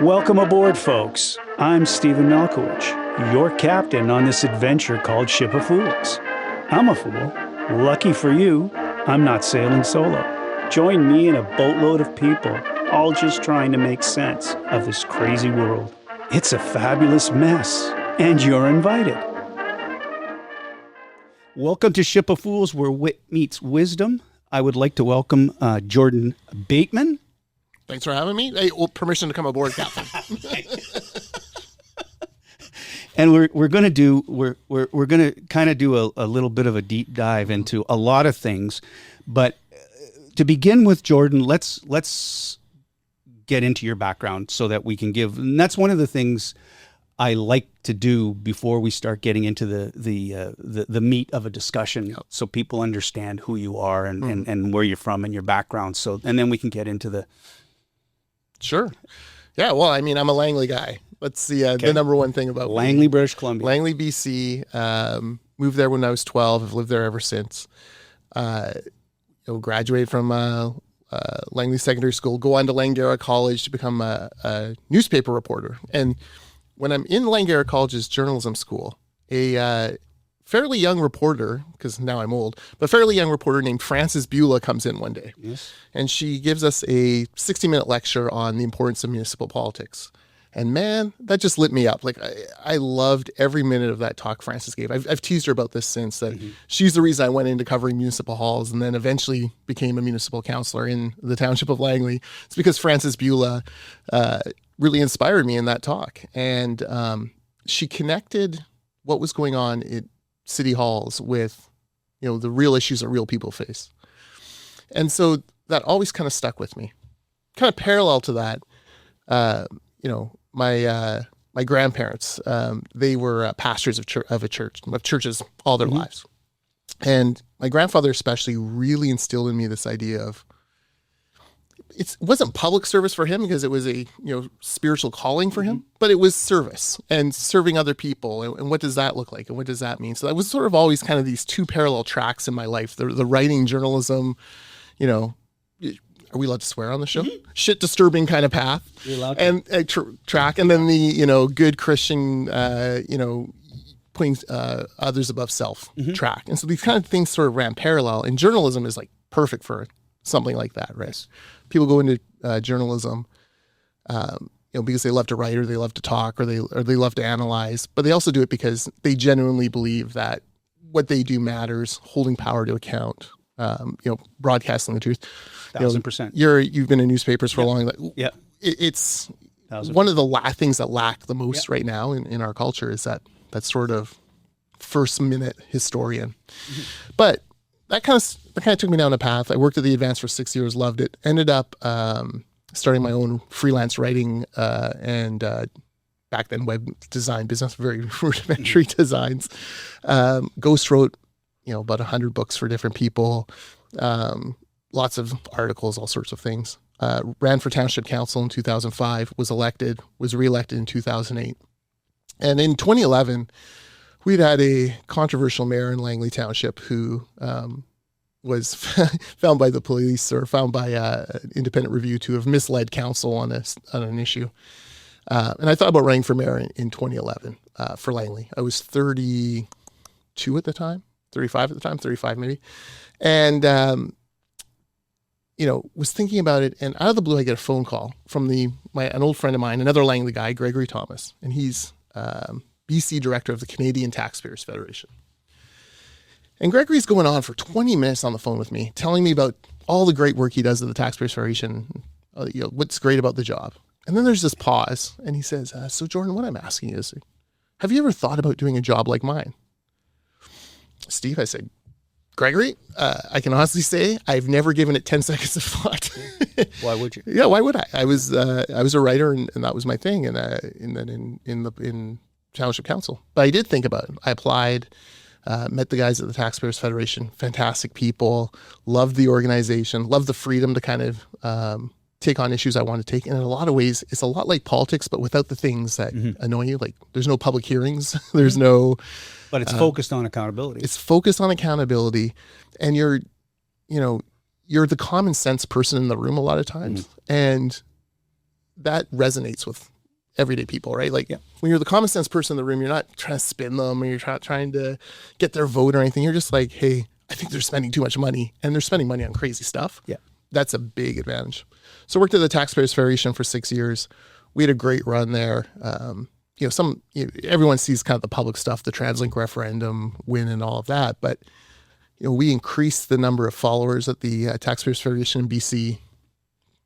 Welcome aboard, folks. I'm Stephen Malkowich, your captain on this adventure called Ship of Fools. I'm a fool. Lucky for you, I'm not sailing solo. Join me and a boatload of people, all just trying to make sense of this crazy world. It's a fabulous mess, and you're invited. Welcome to Ship of Fools, where wit meets wisdom. I would like to welcome Jordan Bateman. Thanks for having me. Hey, permission to come aboard, Captain. And we're going to kind of do a little bit of a deep dive into a lot of things, but to begin with, Jordan, let's get into your background so that we can give. And that's one of the things I like to do before we start getting into the meat of a discussion, so people understand who you are and where you're from and your background. So, and then we can get into the. Sure. Yeah. Well, I mean, I'm a Langley guy. That's the number one thing about Langley, British Columbia. Langley, BC. Moved there when I was 12. I've lived there ever since. Graduated from Langley Secondary School. Go on to Langara College to become a newspaper reporter. And when I'm in Langara College's journalism school, a fairly young reporter, because now I'm old, but fairly young reporter named Frances Beulah comes in one day. Yes. And she gives us a 60-minute lecture on the importance of municipal politics. And man, that just lit me up. Like I loved every minute of that talk Frances gave. I've teased her about this since, that she's the reason I went into covering municipal halls and then eventually became a municipal councillor in the township of Langley. It's because Frances Beulah really inspired me in that talk. And she connected what was going on at city halls with, the real issues that real people face. And so that always kind of stuck with me. Kind of parallel to that, my grandparents, they were pastors of churches all their lives. And my grandfather especially really instilled in me this idea of, it wasn't public service for him because it was a spiritual calling for him, but it was service and serving other people. And what does that look like? And what does that mean? So that was sort of always kind of these two parallel tracks in my life, the writing, journalism, are we allowed to swear on the show? Shit disturbing kind of path. You're allowed to. And track. And then the, good Christian, putting others above self track. And so these kind of things sort of ran parallel, and journalism is like perfect for something like that, right? Yes. People go into journalism, because they love to write or they love to talk or they love to analyze, but they also do it because they genuinely believe that what they do matters, holding power to account, broadcasting the truth. 1,000%. You've been in newspapers for a long time. Yeah. It's one of the things that lack the most right now in our culture is that sort of first minute historian. But that kind of took me down a path. I worked at the Advance for 6 years, loved it. Ended up starting my own freelance writing and back then web design business, very rudimentary designs. Ghost wrote, about 100 books for different people, lots of articles, all sorts of things. Ran for Township Council in 2005, was reelected in 2008. And in 2011, we'd had a controversial mayor in Langley Township who was found by the police or found by an independent review to have misled council on an issue. And I thought about running for mayor in 2011 for Langley. I was 32 at the time, 35 maybe. And, was thinking about it. And out of the blue, I get a phone call from an old friend of mine, another Langley guy, Gregory Thomas. And he's BC director of the Canadian Taxpayers Federation. And Gregory's going on for 20 minutes on the phone with me, telling me about all the great work he does at the Taxpayers Federation, what's great about the job. And then there's this pause, and he says, so Jordan, what I'm asking you is, have you ever thought about doing a job like mine? Steve, I said, Gregory, I can honestly say I've never given it 10 seconds of thought. Why would you? Yeah, why would I? I was a writer, and that was my thing, and then in Township Council. But I did think about it. I applied, met the guys at the Taxpayers Federation, fantastic people, loved the organization, loved the freedom to kind of take on issues I want to take. And in a lot of ways, it's a lot like politics, but without the things that annoy you. Like there's no public hearings, there's no... But it's focused on accountability. It's focused on accountability, and you're the common sense person in the room a lot of times. And that resonates with everyday people, right? Like when you're the common sense person in the room, you're not trying to spin them or you're trying to get their vote or anything. You're just like, hey, I think they're spending too much money, and they're spending money on crazy stuff. Yeah. That's a big advantage. So I worked at the Taxpayers Federation for 6 years. We had a great run there. Everyone sees kind of the public stuff, the TransLink referendum win and all of that. But, we increased the number of followers at the Taxpayers Federation in BC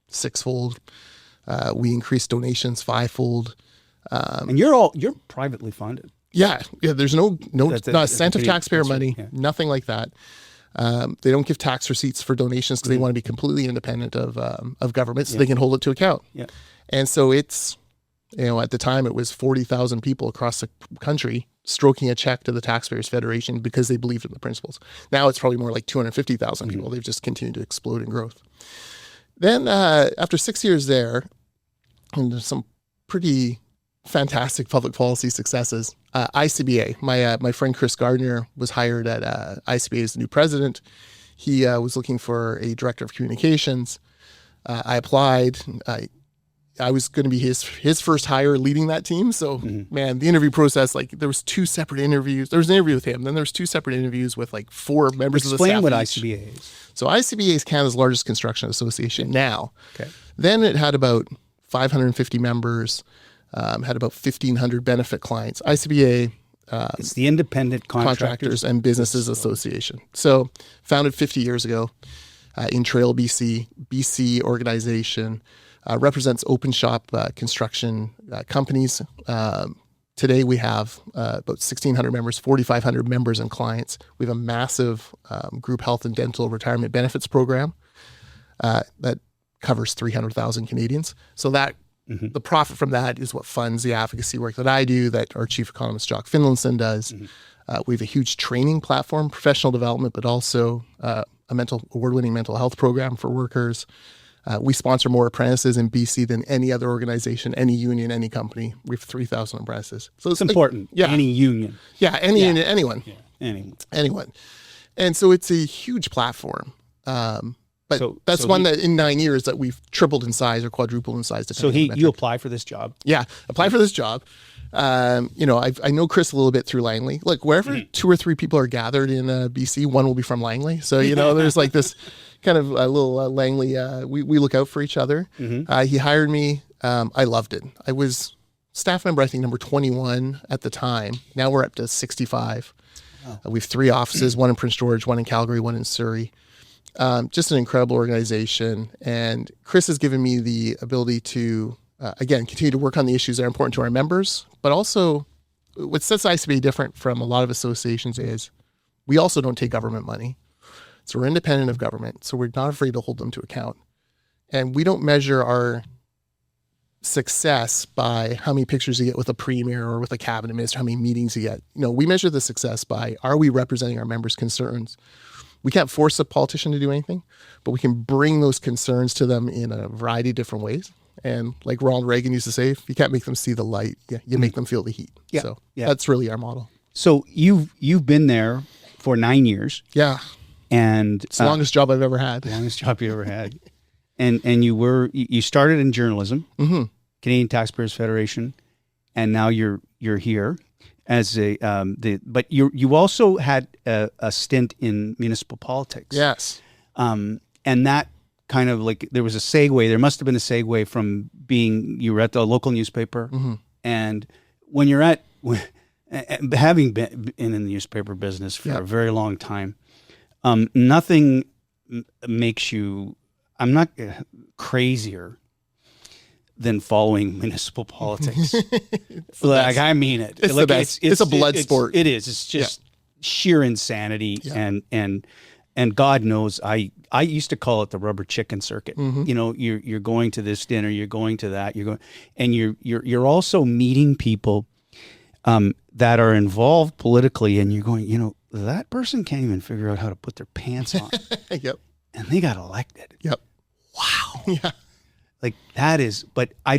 sixfold. We increased donations fivefold. And you're privately funded. Yeah. There's not a cent of taxpayer money, right. nothing like that. They don't give tax receipts for donations because they want to be completely independent of government, so they can hold it to account. Yeah. And so it's, at the time it was 40,000 people across the country stroking a check to the Taxpayers Federation because they believed in the principles. Now it's probably more like 250,000 people. They've just continued to explode in growth. Then after 6 years there, and there's some pretty fantastic public policy successes. ICBA, my friend Chris Gardner was hired at ICBA as the new president. He was looking for a director of communications. I applied. I was going to be his first hire leading that team. So, man, the interview process, like there was 2 separate interviews. There was an interview with him. Then there was 2 separate interviews with like 4 members of the staff. Explain what ICBA is. So ICBA is Canada's largest construction association now. Okay. Then it had about 550 members, had about 1,500 benefit clients. ICBA, it's the Independent Contractors and Businesses Association. So founded 50 years ago in Trail, BC organization, represents open shop construction companies. Today we have about 1,600 members, 4,500 members and clients. We have a massive group health and dental retirement benefits program that covers 300,000 Canadians. So that the profit from that is what funds the advocacy work that I do, that our chief economist, Jock Finlayson, does. We have a huge training platform, professional development, but also a award-winning mental health program for workers. We sponsor more apprentices in BC than any other organization, any union, any company. We have 3,000 apprentices. So it's important. Any union. Yeah, any union, anyone. Yeah, anyone. And so it's a huge platform. But that's one that in 9 years that we've tripled in size or quadrupled in size. So you apply for this job? Yeah, apply for this job. I know Chris a little bit through Langley. Look, wherever 2 or 3 people are gathered in BC, one will be from Langley. So, there's like this kind of a little Langley, we look out for each other. He hired me. I loved it. I was staff member, I think, number 21 at the time. Now we're up to 65. We have 3 offices, one in Prince George, one in Calgary, one in Surrey. Just an incredible organization. And Chris has given me the ability to, again, continue to work on the issues that are important to our members. But also, what sets ICBA different from a lot of associations is we also don't take government money. So we're independent of government. So we're not afraid to hold them to account. And we don't measure our success by how many pictures you get with a premier or with a cabinet minister, how many meetings you get. We measure the success by, are we representing our members' concerns? We can't force a politician to do anything, but we can bring those concerns to them in a variety of different ways. And like Ronald Reagan used to say, if you can't make them see the light, you make them feel the heat. Yeah. So that's really our model. So you've been there for 9 years. Yeah. And it's the longest job I've ever had. Longest job you ever had. And you started in journalism, Canadian Taxpayers Federation, and now you're here as but you also had a stint in municipal politics. Yes. And that kind of like, there was a segue. There must have been a segue from you were at the local newspaper, and when you're having been in the newspaper business for a very long time, nothing makes you, I'm not crazier than following municipal politics. Like, I mean it. It's like, the best. It's a blood sport. It is. It's just sheer insanity. Yeah. And God knows, I used to call it the rubber chicken circuit. You're going to this dinner, you're going to that, and you're also meeting people that are involved politically, and you're going, that person can't even figure out how to put their pants on. Yep. And they got elected. Yep. Wow. Yeah. Like that is, but I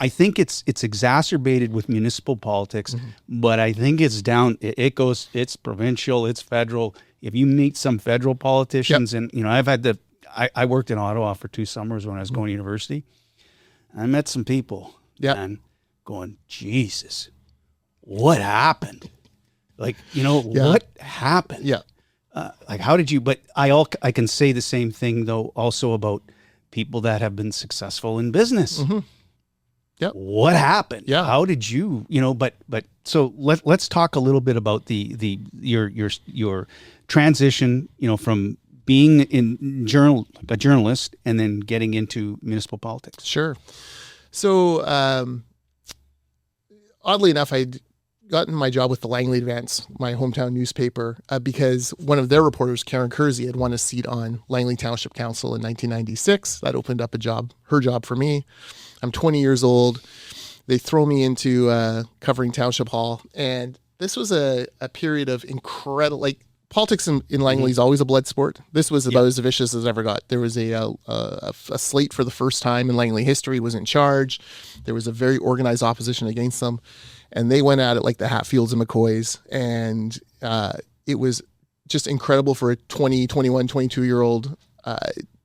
think it's exacerbated with municipal politics, but I think it's it's provincial, it's federal. If you meet some federal politicians, and I've had I worked in Ottawa for 2 summers when I was going to university. I met some people. Yeah. And going, Jesus, what happened? Like, what happened? Yeah. Like, how did you? But I can say the same thing though, also about people that have been successful in business. Mm-hmm. Yep. What happened? Yeah. How did you? But so let's talk a little bit about your transition. From being a journalist and then getting into municipal politics. Sure. So oddly enough, I'd gotten my job with the Langley Advance, my hometown newspaper, because one of their reporters, Karen Kersey, had won a seat on Langley Township Council in 1996. That opened up her job for me. I'm 20 years old. They throw me into covering Township Hall. And this was a period of incredible, like, politics in Langley is always a blood sport. This was about as vicious as it ever got. There was a slate for the first time in Langley history was in charge. There was a very organized opposition against them. And they went at it like the Hatfields and McCoys. And it was just incredible for a 20, 21, 22-year-old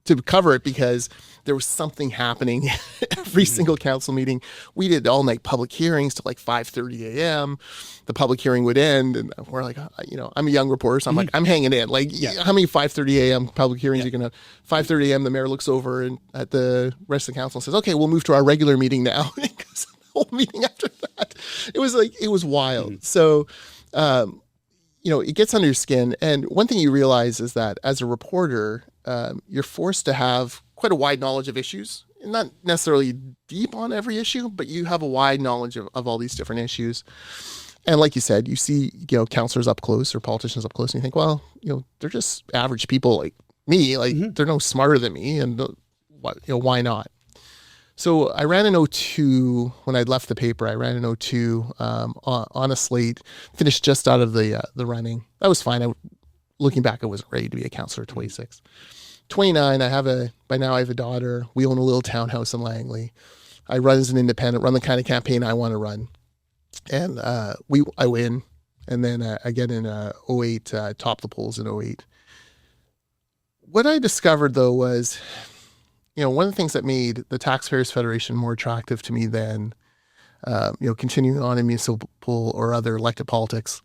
to cover it because there was something happening every single council meeting. We did all-night public hearings till like 5:30 a.m. The public hearing would end, and we're like, I'm a young reporter, so I'm like, I'm hanging in. Like, how many 5:30 a.m. public hearings are you going to have? 5:30 a.m. the mayor looks over and at the rest of the council and says, okay, we'll move to our regular meeting now. It goes the whole meeting after that. It was wild. So, it gets under your skin. And one thing you realize is that as a reporter, you're forced to have quite a wide knowledge of issues, not necessarily deep on every issue, but you have a wide knowledge of all these different issues. And like you said, you see, counselors up close or politicians up close and you think, well, they're just average people like me, like they're no smarter than me. And why not? So I ran in 2002 when I'd left the paper. I ran in 2002 on a slate, finished just out of the running. That was fine. Looking back, I wasn't ready to be a counselor at 26. 29, by now I have a daughter. We own a little townhouse in Langley. I run as an independent, run the kind of campaign I want to run. And I win. And then I get in 08, top the polls in 08. What I discovered, though, was, one of the things that made the Taxpayers Federation more attractive to me than, continuing on in municipal or other elected politics,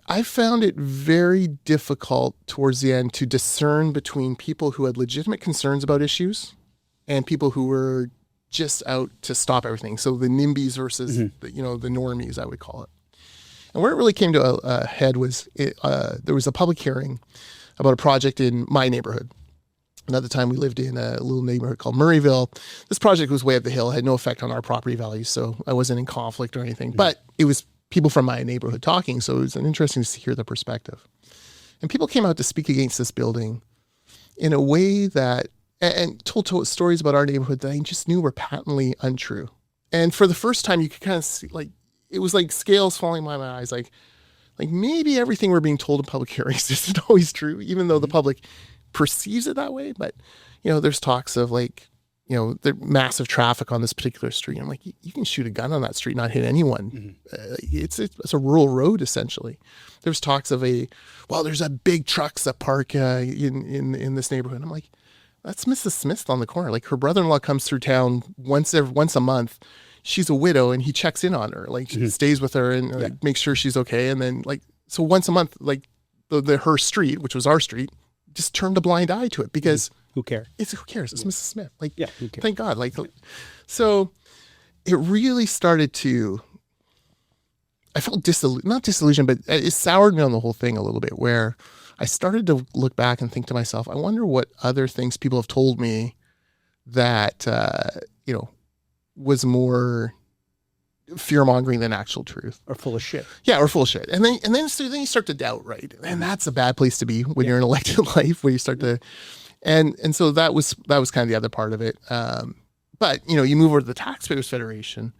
I found it very difficult towards the end to discern between people who had legitimate concerns about issues and people who were just out to stop everything. So the NIMBYs versus the normies, I would call it. And where it really came to a head was there was a public hearing about a project in my neighborhood. And at the time we lived in a little neighborhood called Murrayville. This project was way up the hill, had no effect on our property values. So I wasn't in conflict or anything, but it was people from my neighborhood talking. So it was interesting to hear the perspective. And people came out to speak against this building in a way that, and told stories about our neighborhood that I just knew were patently untrue. And for the first time, you could kind of see, like, it was like scales falling by my eyes. Like maybe everything we're being told in public hearings isn't always true, even though the public perceives it that way. But, there's talks of the massive traffic on this particular street. I'm like, you can shoot a gun on that street, not hit anyone. It's a rural road, essentially. There's talks of there's a big trucks that park in this neighborhood. I'm like, that's Mrs. Smith on the corner. Like, her brother-in-law comes through town once a month. She's a widow, and he checks in on her. Like, he stays with her and makes sure she's okay. And then, so once a month, her street, which was our street, just turned a blind eye to it because who cares? Who cares? It's Mrs. Smith. Who cares? Thank God. So it really started to, I felt not disillusioned, but it soured me on the whole thing a little bit, where I started to look back and think to myself, I wonder what other things people have told me that, was more fear-mongering than actual truth. Or full of shit. Yeah, or full of shit. And then you start to doubt, right? And that's a bad place to be when you're in elected life, where you start to, and so that was kind of the other part of it. But, you move over to the Taxpayers Federation,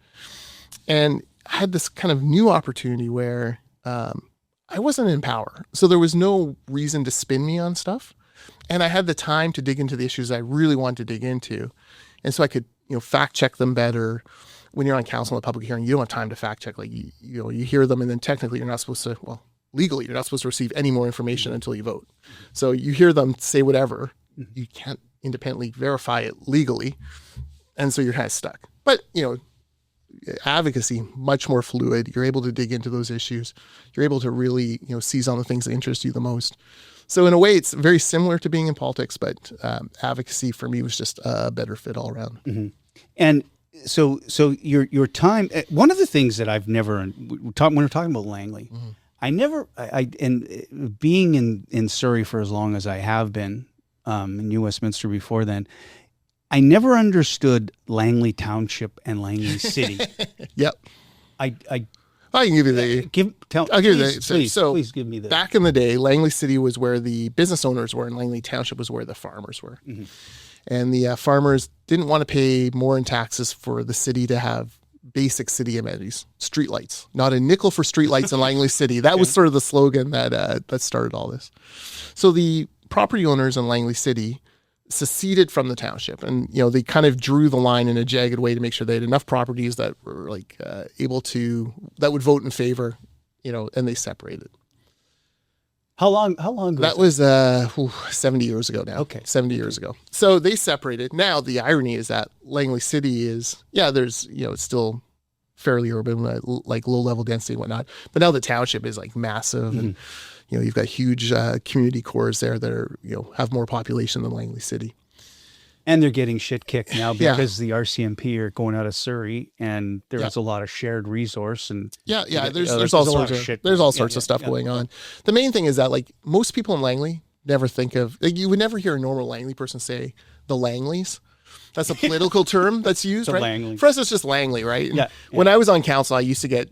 and I had this kind of new opportunity where I wasn't in power. So there was no reason to spin me on stuff. And I had the time to dig into the issues I really wanted to dig into. And so I could, fact check them better. When you're on council in a public hearing, you don't have time to fact check. Like, you hear them, and then technically you're not supposed to, legally, you're not supposed to receive any more information until you vote. So you hear them say whatever. You can't independently verify it legally. And so you're kind of stuck. But, advocacy, much more fluid. You're able to dig into those issues. You're able to really, seize on the things that interest you the most. So in a way, it's very similar to being in politics, but advocacy for me was just a better fit all around. Mm-hmm. And so your time, one of the things that I've never, when we're talking about Langley, and being in Surrey for as long as I have been, in New Westminster before then, I never understood Langley Township and Langley City. Yep. I can give you the. I'll give you the. Please give me the. Back in the day, Langley City was where the business owners were, and Langley Township was where the farmers were. Mm-hmm. And the farmers didn't want to pay more in taxes for the city to have basic city amenities, streetlights. Not a nickel for streetlights in Langley City. That was sort of the slogan that started all this. So the property owners in Langley City seceded from the township, and they kind of drew the line in a jagged way to make sure they had enough properties that were that would vote in favor, and they separated. How long ago? That was 70 years ago now. Okay. 70 years ago. So they separated. Now the irony is that Langley City is, there's, it's still fairly urban, like low level density and whatnot, but now the township is like massive. Mm-hmm. And you've got huge community cores there that are, have more population than Langley City. And they're getting shit kicked now because the RCMP are going out of Surrey, and there's a lot of shared resource. And there's all sorts of shit. There's all sorts of stuff going on. The main thing is that most people in Langley never think of, you would never hear a normal Langley person say the Langleys. That's a political term that's used, right? Langley. For us, it's just Langley, right? Yeah. When I was on council, I used to get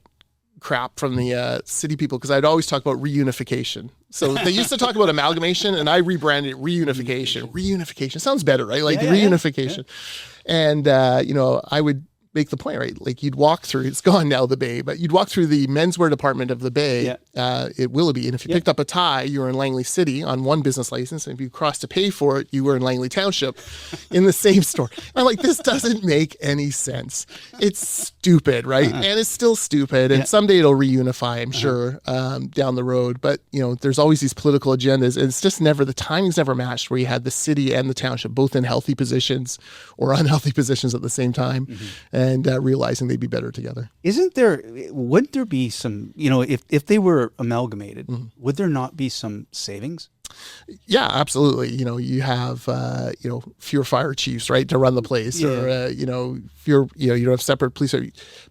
crap from the city people because I'd always talk about reunification. So they used to talk about amalgamation, and I rebranded it reunification. Reunification sounds better, right? Reunification. Yeah. And I would make the point, right? Like you'd walk through, it's gone now, the Bay, but you'd walk through the menswear department of the Bay at Willoughby, and if you picked up a tie, you were in Langley City on one business license, and if you crossed to pay for it, you were in Langley Township in the same store. I'm like, this doesn't make any sense. It's stupid, right? And it's still stupid, and someday it'll reunify, I'm sure, down the road, but there's always these political agendas, and it's just never, the timing's never matched where you had the city and the township both in healthy positions or unhealthy positions at the same time. Mm-hmm. And realizing they'd be better together. Wouldn't there be some, if they were amalgamated, would there not be some savings? Yeah, absolutely. You have, fewer fire chiefs, right, to run the place, or, fewer, you don't have separate police.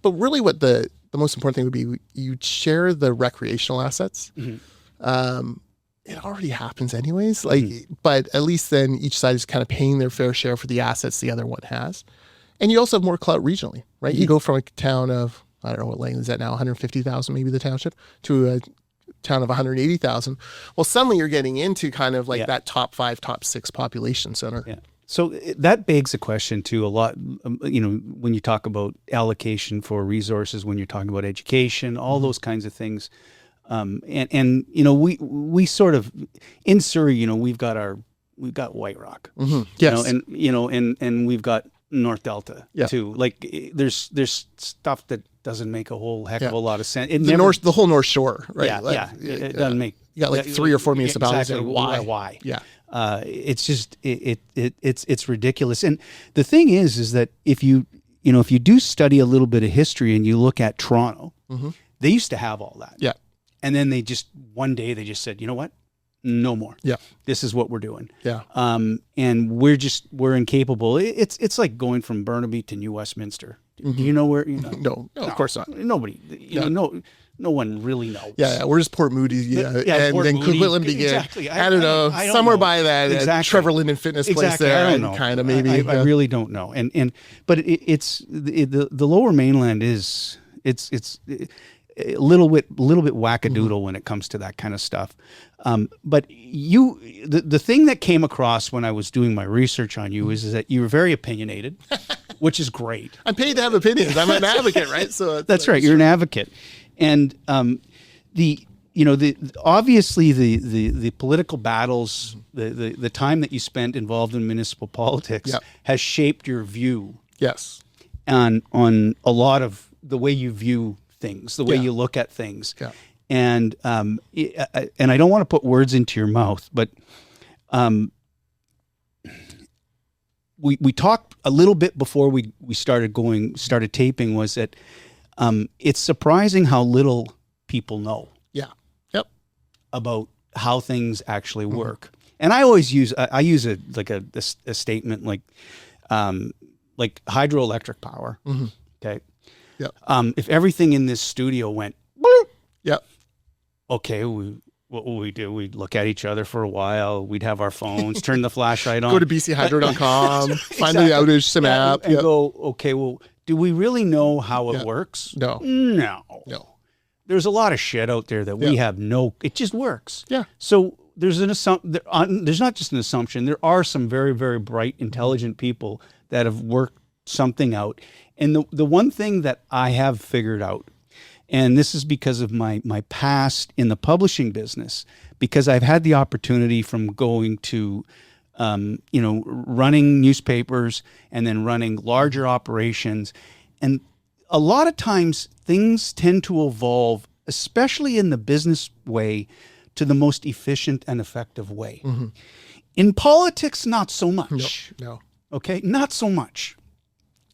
But really what the most important thing would be, you'd share the recreational assets. Mm-hmm. It already happens anyways, but at least then each side is kind of paying their fair share for the assets the other one has. And you also have more clout regionally, right? Mm-hmm. You go from a town of, I don't know what Langley is at now, 150,000 maybe the township, to a town of 180,000. Well, suddenly you're getting into kind of that top 5, top 6 population center. Yeah. So that begs a question too, a lot, when you talk about allocation for resources, when you're talking about education, all those kinds of things. We sort of, in Surrey, we've got White Rock, yes. And we've got North Delta too. Like there's stuff that doesn't make a whole heck of a lot of sense. The whole North Shore, right? It doesn't make. You got 3 or 4 municipalities. Exactly. Why? Yeah. It's just it's ridiculous. And the thing is that if you do study a little bit of history and you look at Toronto, they used to have all that. Yeah. And then one day they just said, you know what? No more. Yeah. This is what we're doing. Yeah. And we're incapable. It's like going from Burnaby to New Westminster. Do you know where? No, of course not. Nobody. No one really knows. Yeah. We're just Port Moody. And Port then Moody. Coquitlam began. Exactly. I don't know. Somewhere by that exactly. Trevor Linden Fitness place there. I don't know. Kind of maybe. I really don't know. But it's the Lower Mainland is it's a little bit wackadoodle when it comes to that kind of stuff. But the thing that came across when I was doing my research on you is that you were very opinionated, which is great. I'm paid to have opinions. I'm an advocate, right? So that's right. You're an advocate, and obviously the political battles, the time that you spent involved in municipal politics has shaped your view. Yes. On a lot of the way you view things, the way you look at things. Yeah. And I don't want to put words into your mouth, but we talked a little bit before we started taping, was that it's surprising how little people know about how things actually work. And I always use a statement like hydroelectric power. Okay. Yep. If everything in this studio went, bloop, yep. Okay, what would we do? We'd look at each other for a while. We'd have our phones, turn the flashlight on. Go to bchydro.com, find the outage sim app. And go, okay, well, do we really know how it works? No. There's a lot of shit out there that we have it just works. Yeah. So there's there's not just an assumption. There are some very, very bright, intelligent people that have worked something out. And the one thing that I have figured out, and this is because of my past in the publishing business, because I've had the opportunity from going to, running newspapers and then running larger operations. And a lot of times things tend to evolve, especially in the business way, to the most efficient and effective way. Mm-hmm. In politics, not so much. No. Okay, not so much.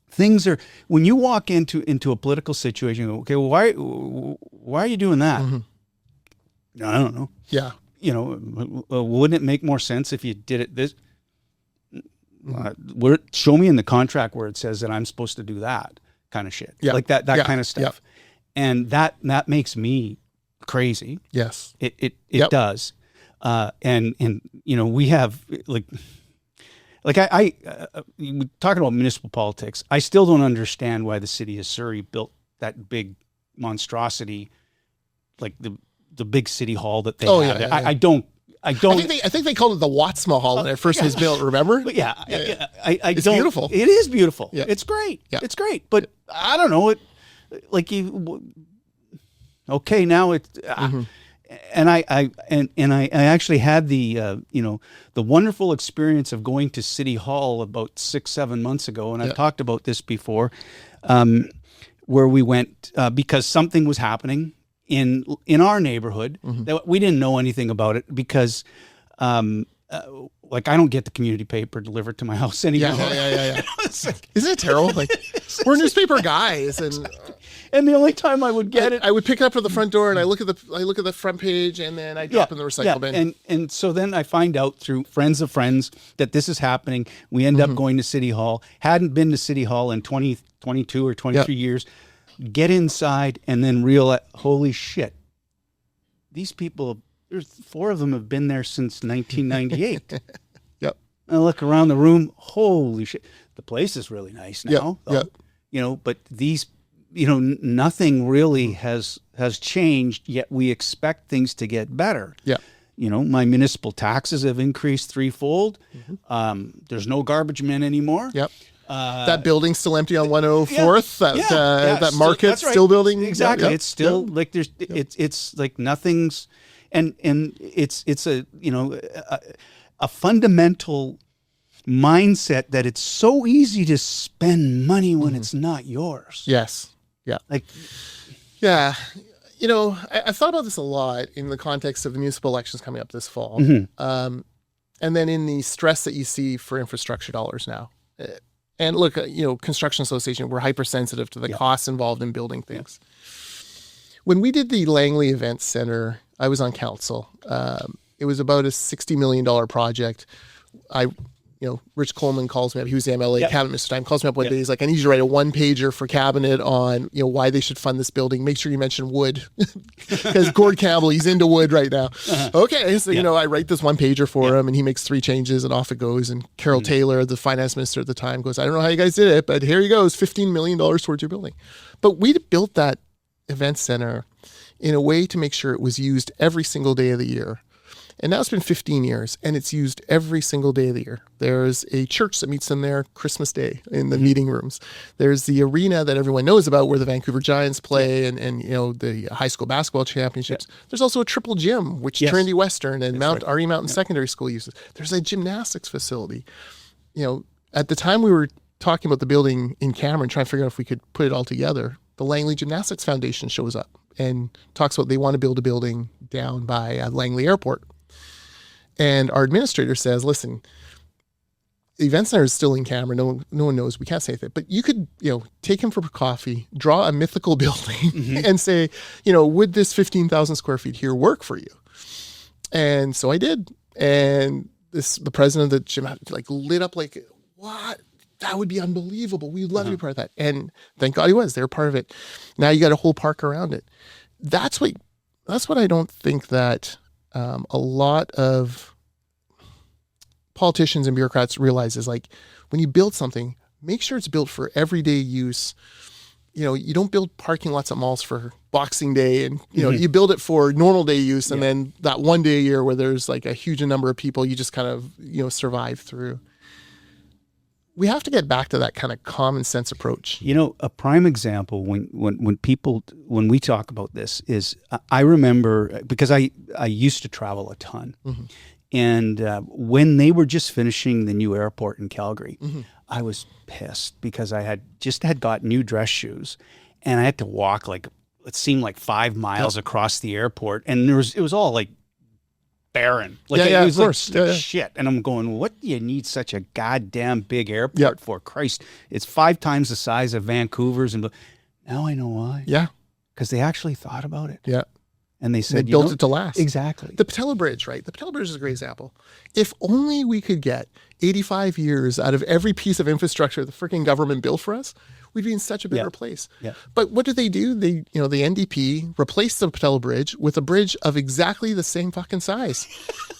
Things are, when you walk into a political situation, you go, okay, well, why are you doing that? Mm-hmm. I don't know. Yeah. Wouldn't it make more sense if you did it this? Show me in the contract where it says that I'm supposed to do that kind of shit. Yeah. Like that kind of stuff. Yeah. And that makes me crazy. Yes. It does. And we have I talking about municipal politics, I still don't understand why the city of Surrey built that big monstrosity, like the big city hall that they have. Yeah. I don't. I think they called it the Wattsma Hall when it first was built. Remember? But it's don't. Beautiful. It is beautiful. Yeah. It's great. Yeah. It's great. But I don't know. Okay, now it's. And I actually had the wonderful experience of going to City Hall about 6-7 months ago, and I've talked about this before, where we went because something was happening in our neighborhood that we didn't know anything about it because I don't get the community paper delivered to my house anymore. Yeah. Isn't it terrible? Like, we're newspaper guys, and the only time I would get it, I would pick it up at the front door and I look at the front page and then I drop in the recycle bin. And so then I find out through friends of friends that this is happening. We end up going to City Hall. Hadn't been to City Hall in 22 or 23 years. Get inside and then realize, holy shit, these people, there's 4 of them have been there since 1998. Yep. I look around the room, holy shit, the place is really nice now. But these, nothing really has changed, yet we expect things to get better. Yeah. My municipal taxes have increased 3-fold. There's no garbage men anymore. Yep. That building's still empty on 104th. That market's still building. Exactly. Yep. It's still like there's. It's like nothing's, and it's a fundamental mindset that it's so easy to spend money when it's not yours. Yes. Yeah. I thought about this a lot in the context of the municipal elections coming up this fall, and then in the stress that you see for infrastructure dollars now. And look, Construction Association, we're hypersensitive to the costs involved in building things. When we did the Langley Events Center, I was on council. It was about a $60 million project. Rich Coleman calls me up. He was the MLA cabinet minister time. Calls me up one day. He's like, I need you to write a 1-pager for cabinet on why they should fund this building. Make sure you mention wood, because Gord Campbell, he's into wood right now. Okay, so I write this 1-pager for him, and he makes 3 changes, and off it goes. And Carol Taylor, the finance minister at the time, goes, I don't know how you guys did it, but here he goes, $15 million towards your building. But we built that event center in a way to make sure it was used every single day of the year. And now it's been 15 years, and it's used every single day of the year. There's a church that meets in there Christmas Day in the meeting rooms. There's the arena that everyone knows about where the Vancouver Giants play and the high school basketball championships. There's also a triple gym, which Trinity Western and RE Mountain Secondary School uses. There's a gymnastics facility. At the time we were talking about the building in Cameron, trying to figure out if we could put it all together, the Langley Gymnastics Foundation shows up and talks about they want to build a building down by Langley Airport. And our administrator says, listen, the event center is still in camera. No one knows. We can't say that. But you could, take him for coffee, draw a mythical building, and say, would this 15,000 square feet here work for you? And so I did. And the president of the gym lit up like, what? That would be unbelievable. We'd love to be part of that. And thank God he was. They were part of it. Now you got a whole park around it. That's what I don't think that a lot of politicians and bureaucrats realize is like, when you build something, make sure it's built for everyday use. You don't build parking lots at malls for Boxing Day, and you build it for normal day use, and then that one day a year where there's like a huge number of people, you just kind of survive through. We have to get back to that kind of common sense approach. A prime example when we talk about this is, I remember, because I used to travel a ton. And when they were just finishing the new airport in Calgary, I was pissed because I had got new dress shoes, and I had to walk it seemed like 5 miles across the airport, and it was all like barren. It was of course. Shit. And I'm going, what do you need such a goddamn big airport for? Christ, it's 5 times the size of Vancouver's. And now I know why. Yeah. Because they actually thought about it. Yeah. And they said, they built it to last. Exactly. The Pattullo Bridge, right? The Pattullo Bridge is a great example. If only we could get 85 years out of every piece of infrastructure the freaking government built for us, we'd be in such a better place. Yeah. But what did they do? They, the NDP replaced the Pattullo Bridge with a bridge of exactly the same fucking size.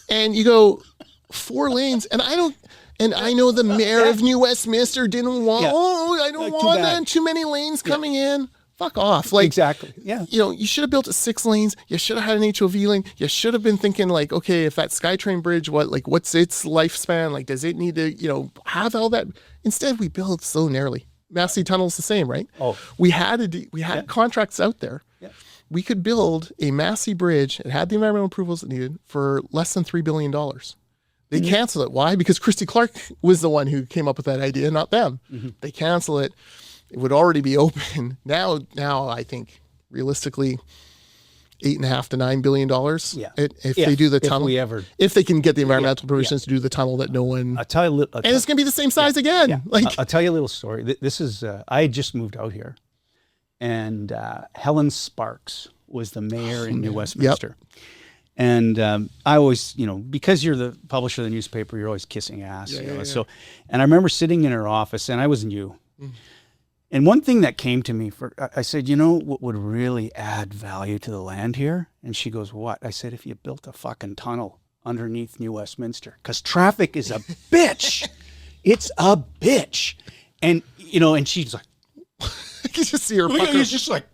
And you go 4 lanes, and I know the mayor of New Westminster didn't want, I don't want that, too many lanes coming in. Fuck off. Exactly. Yeah. You should have built it 6 lanes. You should have had an HOV lane. You should have been thinking okay, if that SkyTrain bridge, what's its lifespan? Does it need to, have all that? Instead, we build so narrowly. Massey Tunnel's the same, right? Oh. We had contracts out there. Yeah. We could build a Massey bridge. It had the environmental approvals it needed for less than $3 billion. They canceled it. Why? Because Christy Clark was the one who came up with that idea, not them. They cancel it. It would already be open. Now I think realistically $8.5 to $9 billion. If they do the tunnel, if they can get the environmental permissions to do the tunnel that no one. And it's going to be the same size again. Yeah. I'll tell you a little story. This is I had just moved out here, and Helen Sparks was the mayor in New Westminster. Yep. And I always, because you're the publisher of the newspaper, you're always kissing ass. So, and I remember sitting in her office, and I was new. And one thing that came to me, I said, what would really add value to the land here? And she goes, what? I said, if you built a fucking tunnel underneath New Westminster, because traffic is a bitch. It's a bitch. And, and she's like, you can just see her pucker. It's just like,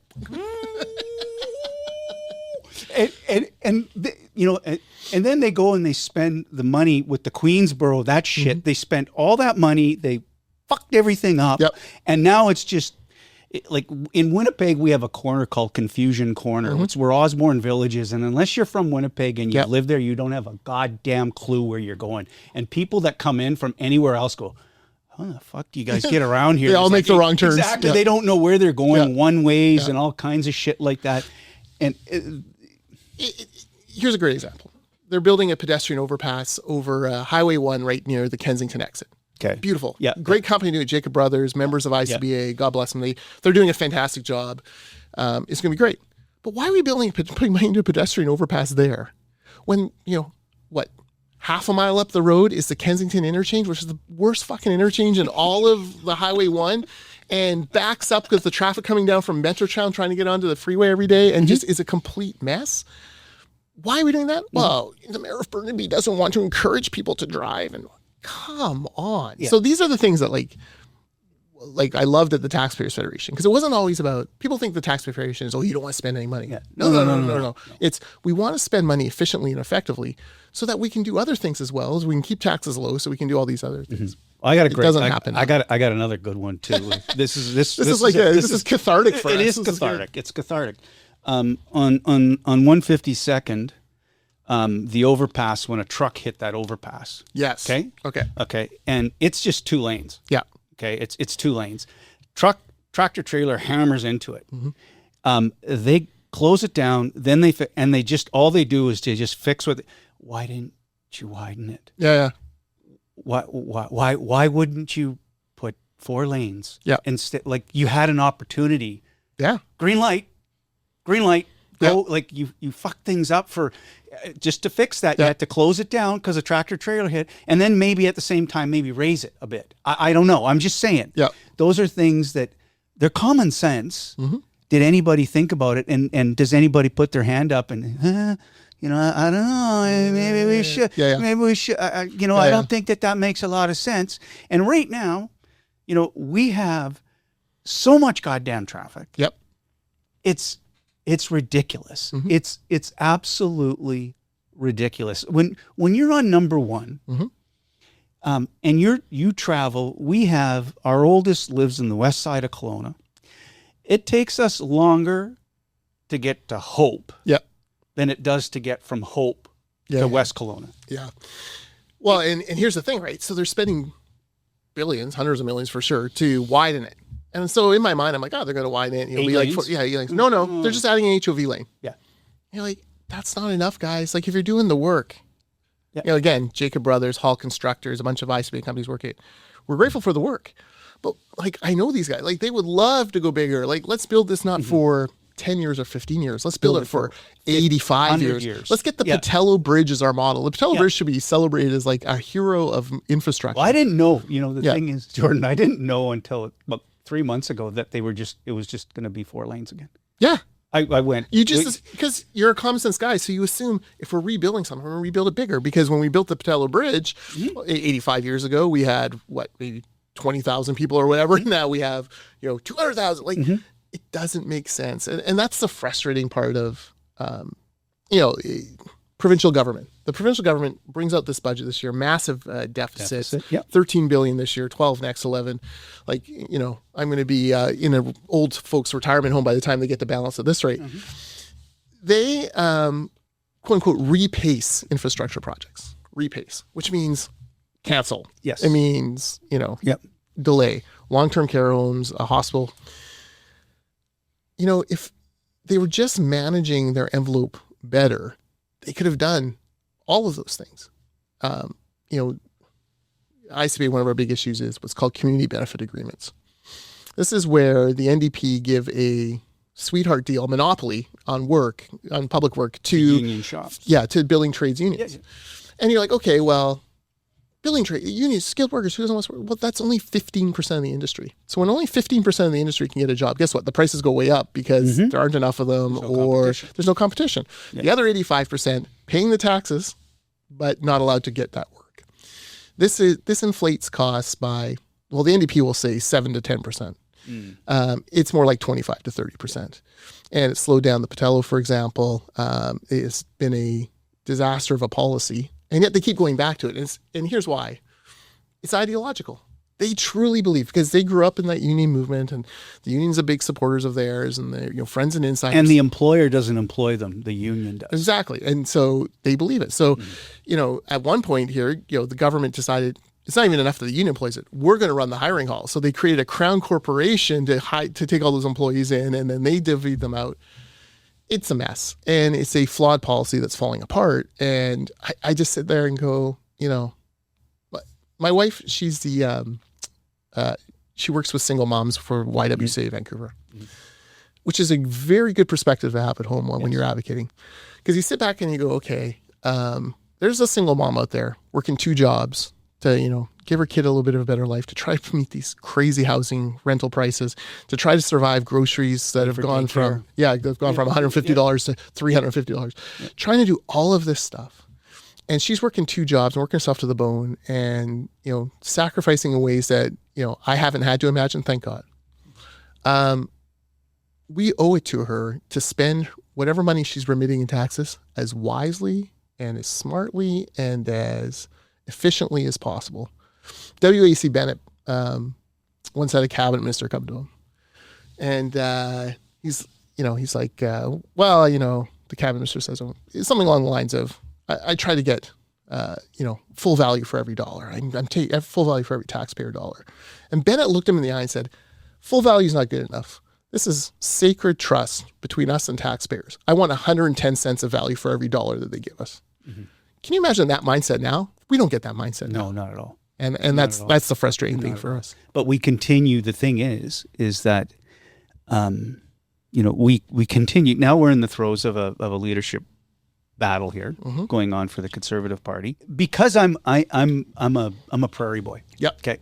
and then they go and they spend the money with the Queensboro, that shit. They spent all that money. They fucked everything up. Yep. And now it's just like in Winnipeg, we have a corner called Confusion Corner. It's where Osborne Village is. And unless you're from Winnipeg and you live there, you don't have a goddamn clue where you're going. And people that come in from anywhere else go, how the fuck do you guys get around here? They all make the wrong turns. Exactly. They don't know where they're going, one ways and all kinds of shit like that. And here's a great example. They're building a pedestrian overpass over Highway 1 right near the Kensington exit. Okay. Beautiful. Yeah. Great company doing it. Jacob Brothers, members of ICBA. Yeah. God bless them. They're doing a fantastic job. It's going to be great. But why are we putting money into a pedestrian overpass there when, half a mile up the road is the Kensington interchange, which is the worst fucking interchange in all of the Highway 1, and backs up because the traffic coming down from Metrotown trying to get onto the freeway every day and just is a complete mess? Why are we doing that? Well, the mayor of Burnaby doesn't want to encourage people to drive, and come on. Yeah. So these are the things that I loved at the Taxpayers Federation, because it wasn't always about, people think the Taxpayers Federation is, you don't want to spend any money. Yeah. No. It's, we want to spend money efficiently and effectively so that we can do other things as well, as we can keep taxes low so we can do all these other things. I got a great. I got another good one too. This is cathartic for us. It is cathartic. It's cathartic. On 152nd, the overpass, when a truck hit that overpass. Yes. Okay. And it's just 2 lanes. Yeah. Okay. It's 2 lanes. Tractor trailer hammers into it. They close it down. Then all they do is to just fix with it. Why didn't you widen it? Yeah. why wouldn't you put 4 lanes? Yeah. Instead, like you had an opportunity. Yeah. Green light. Go. Like you fucked things up for just to fix that. You had to close it down because a tractor trailer hit, and then maybe at the same time maybe raise it a bit. I don't know. I'm just saying. Yeah. Those are things that they're common sense. Mm-hmm. Did anybody think about it? And does anybody put their hand up and, I don't know, maybe we should. Yeah. Maybe we should. I don't think that makes a lot of sense. And right now, we have so much goddamn traffic. Yep. It's ridiculous. Mm-hmm. It's absolutely ridiculous. When you're on number 1, mm-hmm. And you travel, we have, our oldest lives in the west side of Kelowna. It takes us longer to get to Hope than it does to get from Hope to West Kelowna. Yeah. Well, and here's the thing, right? So they're spending billions, hundreds of millions for sure, to widen it. And so in my mind, I'm like, they're going to widen it. It'll be like, 8 lanes. No, they're just adding an HOV lane. Yeah. You're like, that's not enough, guys. Like if you're doing the work, again, Jacob Brothers, Hall Constructors, a bunch of ICP companies work it. We're grateful for the work. But like, I know these guys, like they would love to go bigger. Like, let's build this not for 10 years or 15 years. Let's build it for 85 years. Let's get the Patello Bridge as our model. The Patello Bridge should be celebrated as like a hero of infrastructure. Well, I didn't know, the thing is, Jordan, I didn't know until about 3 months ago that it was just going to be 4 lanes again. Yeah. I went. You just, because you're a common sense guy, so you assume if we're rebuilding something, we're going to rebuild it bigger. Because when we built the Patello Bridge 85 years ago, we had maybe 20,000 people or whatever. Now we have, 200,000. Like, it doesn't make sense. And that's the frustrating part of, provincial government. The provincial government brings out this budget this year, massive deficit, 13 billion this year, 12 next, 11. Like, I'm going to be in an old folks retirement home by the time they get the balance at this rate. They, quote unquote, repace infrastructure projects. Repace, which means cancel. Yes. It means, delay. Long-term care homes, a hospital. If they were just managing their envelope better, they could have done all of those things. ICP, one of our big issues is what's called community benefit agreements. This is where the NDP give a sweetheart deal, monopoly on work, on public work to union shops. Yeah, to building trades unions. Yeah. And you're like, okay, well, building trade unions, skilled workers, who doesn't want to work? Well, that's only 15% of the industry. So when only 15% of the industry can get a job, guess what? The prices go way up because there aren't enough of them, there's no competition. Yeah. The other 85% paying the taxes, but not allowed to get that work. This inflates costs by, the NDP will say 7 to 10%. It's more like 25 to 30%. And it slowed down the Patello, for example. It's been a disaster of a policy. And yet they keep going back to it. And here's why. It's ideological. They truly believe, because they grew up in that union movement, and the unions are big supporters of theirs, and they're friends and insiders. And the employer doesn't employ them. The union does. Exactly. And so they believe it. So, at one point here, the government decided it's not even enough that the union employs it. We're going to run the hiring hall. So they created a crown corporation to take all those employees in, and then they divvy them out. It's a mess, and it's a flawed policy that's falling apart. And I just sit there and go, my wife, she's she works with single moms for YWCA Vancouver, which is a very good perspective to have at home when you're advocating. Because you sit back and you go, okay, there's a single mom out there working 2 jobs to, give her kid a little bit of a better life, to try to meet these crazy housing rental prices, to try to survive groceries that have gone from $150 to $350, trying to do all of this stuff. And she's working 2 jobs and working herself to the bone and, sacrificing in ways that, I haven't had to imagine, thank God. We owe it to her to spend whatever money she's remitting in taxes as wisely and as smartly and as efficiently as possible. W.A.C. Bennett once had a cabinet minister come to him, and he's like, the cabinet minister says something along the lines of, I try to get full value for every dollar. I'm taking full value for every taxpayer dollar. And Bennett looked him in the eye and said, full value is not good enough. This is sacred trust between us and taxpayers. I want 110 cents of value for every dollar that they give us. Mm-hmm. Can you imagine that mindset now? We don't get that mindset now. No, not at all. And that's the frustrating thing for us. But we continue. The thing is that, we continue. Now we're in the throes of a leadership battle here going on for the Conservative Party, because I'm a prairie boy. Yep. Okay.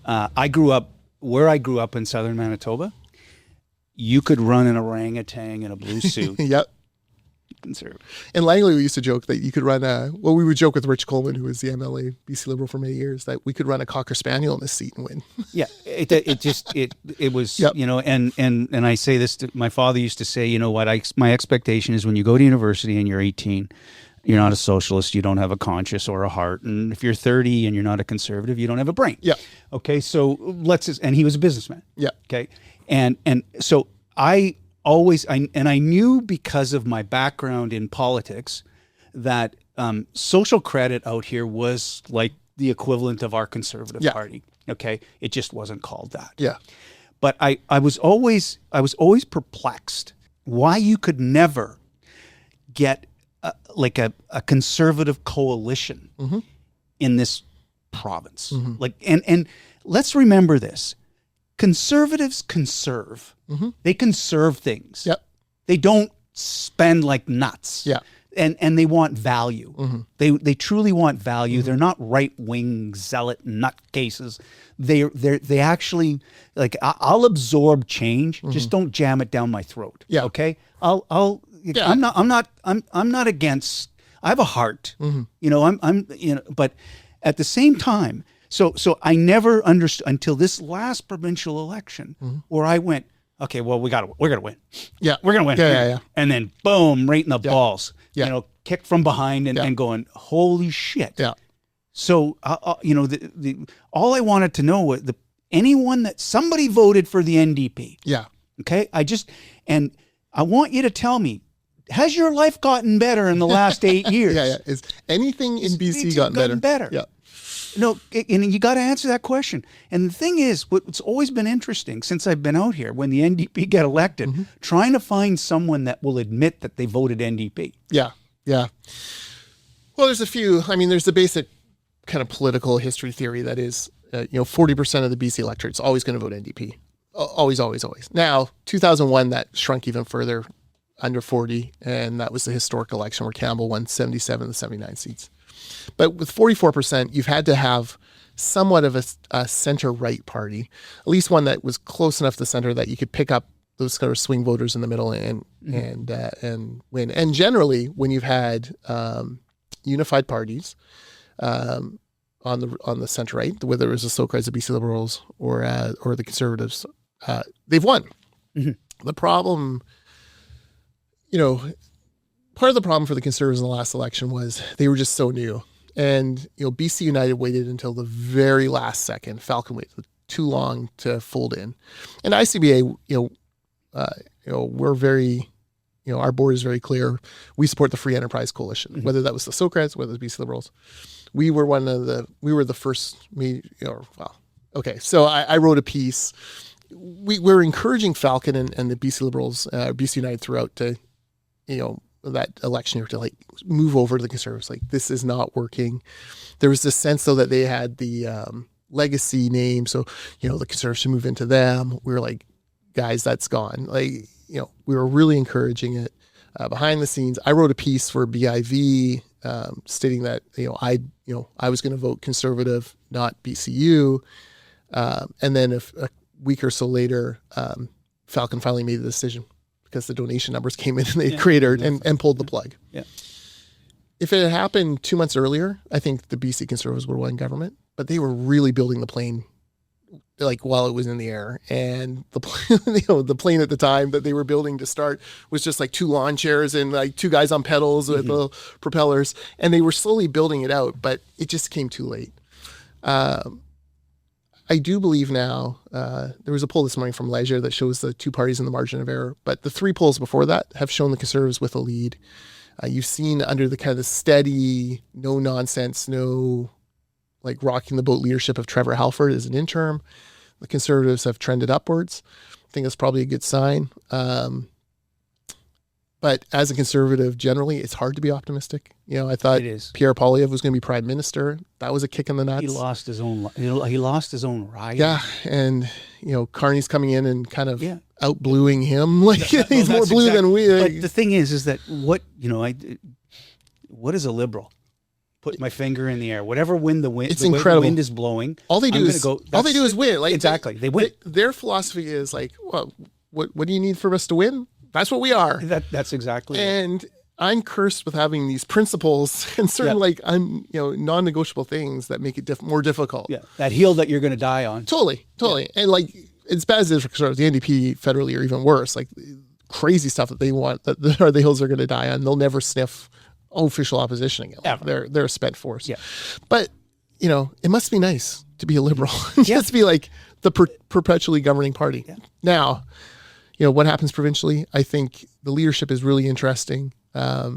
I grew up in southern Manitoba. You could run an orangutan in a blue suit. Yep. Conservative. In Langley, we used to joke that you could run we would joke with Rich Coleman, who was the MLA, BC Liberal for many years, that we could run a Cocker Spaniel in this seat and win. Yeah. It was, Yep. and I say this to my father used to say, you know what, my expectation is when you go to university and you're 18, you're not a socialist, you don't have a conscience or a heart. And if you're 30 and you're not a conservative, you don't have a brain. Yeah. Okay. So and he was a businessman. Yeah. Okay. And so I knew, because of my background in politics, that social credit out here was like the equivalent of our Conservative Party. Okay. It just wasn't called that. Yeah. But I was always perplexed why you could never get a conservative coalition in this province. And let's remember this. Conservatives conserve. They conserve things. Yep. They don't spend like nuts. Yeah. And they want value. They truly want value. They're not right-wing zealot nutcases. They actually, like, I'll absorb change. Just don't jam it down my throat. Yeah. Okay. Yeah. I'm not against. I have a heart. But at the same time, so I never understood until this last provincial election where I went, okay, well, we're gonna win. Yeah. We're gonna win. Yeah. And then boom, right in the balls. Yeah. Kicked from behind and going, holy shit. Yeah. So all I wanted to know was anyone that somebody voted for the NDP. Yeah. Okay. And I want you to tell me, has your life gotten better in the last 8 years? Yeah. Is anything in BC gotten better? Yeah. No, and you got to answer that question. And the thing is, what's always been interesting since I've been out here, when the NDP get elected, trying to find someone that will admit that they voted NDP. Yeah. Yeah. Well, there's a few. I mean, there's the basic kind of political history theory that is, 40% of the BC electorate is always going to vote NDP. Always, always, always. Now, 2001, that shrunk even further, under 40, and that was the historic election where Campbell won 77 of the 79 seats. But with 44%, you've had to have somewhat of a center-right party, at least one that was close enough to the center that you could pick up those kind of swing voters in the middle and win. And generally, when you've had unified parties on the center-right, whether it was the so-called BC Liberals or the Conservatives, they've won. The problem, part of the problem for the Conservatives in the last election was they were just so new. And, BC United waited until the very last second. Falcon waited too long to fold in. And ICBA, we're very, our board is very clear. We support the Free Enterprise Coalition, whether that was the Socreds, whether it was BC Liberals. We were the first, so I wrote a piece. We're encouraging Falcon and the BC Liberals, BC United throughout to, that election year to move over to the Conservatives. This is not working. There was this sense though that they had the legacy name. So, the Conservatives should move into them. We were like, guys, that's gone. We were really encouraging it behind the scenes. I wrote a piece for BIV stating that, I was going to vote Conservative, not BCU. And then a week or so later, Falcon finally made the decision, because the donation numbers came in and they cratered and pulled the plug. Yeah. If it had happened 2 months earlier, I think the BC Conservatives would have won government, but they were really building the plane while it was in the air. And the plane at the time that they were building to start was just 2 lawn chairs and 2 guys on pedals with little propellers. And they were slowly building it out, but it just came too late. I do believe now, there was a poll this morning from Leisure that shows the 2 parties in the margin of error, but the 3 polls before that have shown the Conservatives with a lead. You've seen under the kind of steady, no nonsense, no rocking the boat leadership of Trevor Halford as an interim, the Conservatives have trended upwards. I think that's probably a good sign. But as a conservative, generally, it's hard to be optimistic. You know, I thought It is. Pierre Poilievre was going to be prime minister. That was a kick in the nuts. He lost his own. He lost his own ride. Yeah, and you know, Carney's coming in and kind of Yeah. out bluing him. Like he's more That's blue than we. But the thing is that what is a liberal? Put my finger in the air. Whatever wind the wind, It's the way incredible. The wind is blowing. all they do I'm is gonna go, all they do is win. Like exactly, they win. Their philosophy is like, well, what do you need for us to win? That's what we are. That's exactly it. And I'm cursed with having these principles and certain like non-negotiable things that make it more difficult. Yeah, that hill that you're going to die on. Totally. And like as bad as it is for conservatives, the NDP federally are even worse. Like crazy stuff that they want that are the hills they're going to die on. They'll never sniff official opposition again. Ever. They're a spent force. Yeah. But you know, it must be nice to be a liberal. Just to be like the perpetually governing party. Yeah. Now, you know, what happens provincially, I think the leadership is really interesting. I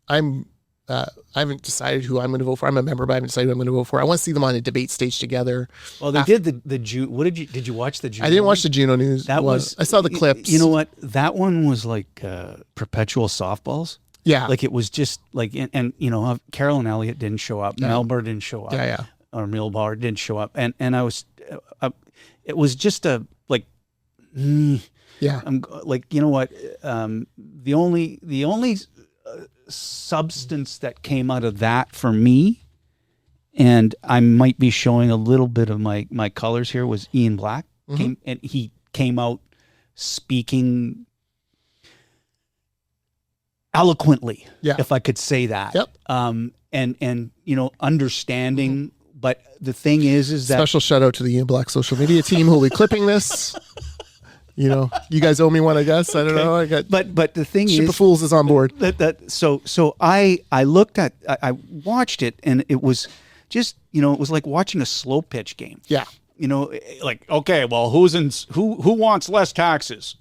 haven't decided who I'm going to vote for. I'm a member, but I haven't decided who I'm going to vote for. I want to see them on a debate stage together. Well, they did the June. What did you watch the June? I didn't watch the Juno news. That was I saw the clips. You know what? That one was like perpetual softballs. Yeah. Like it was just like, and you know, Carolyn Elliott didn't show up. Melbourne didn't show up. Yeah. Or Milbar didn't show up. And I was, it was just a like, yeah. I'm like, you know what? The only substance that came out of that for me, and I might be showing a little bit of my colors here, was Ian Black. He came out speaking eloquently, if I could say that. Yep. And you know, understanding. But the thing is that special shout out to the Ian Black social media team who will be clipping this. You know, you guys owe me one, I guess. I don't know. I got. But the thing Ship is, of Fools is on board. So I looked at, I watched it, and it was just, you know, it was like watching a slow pitch game. Yeah. You know, like, okay, well, who wants less taxes?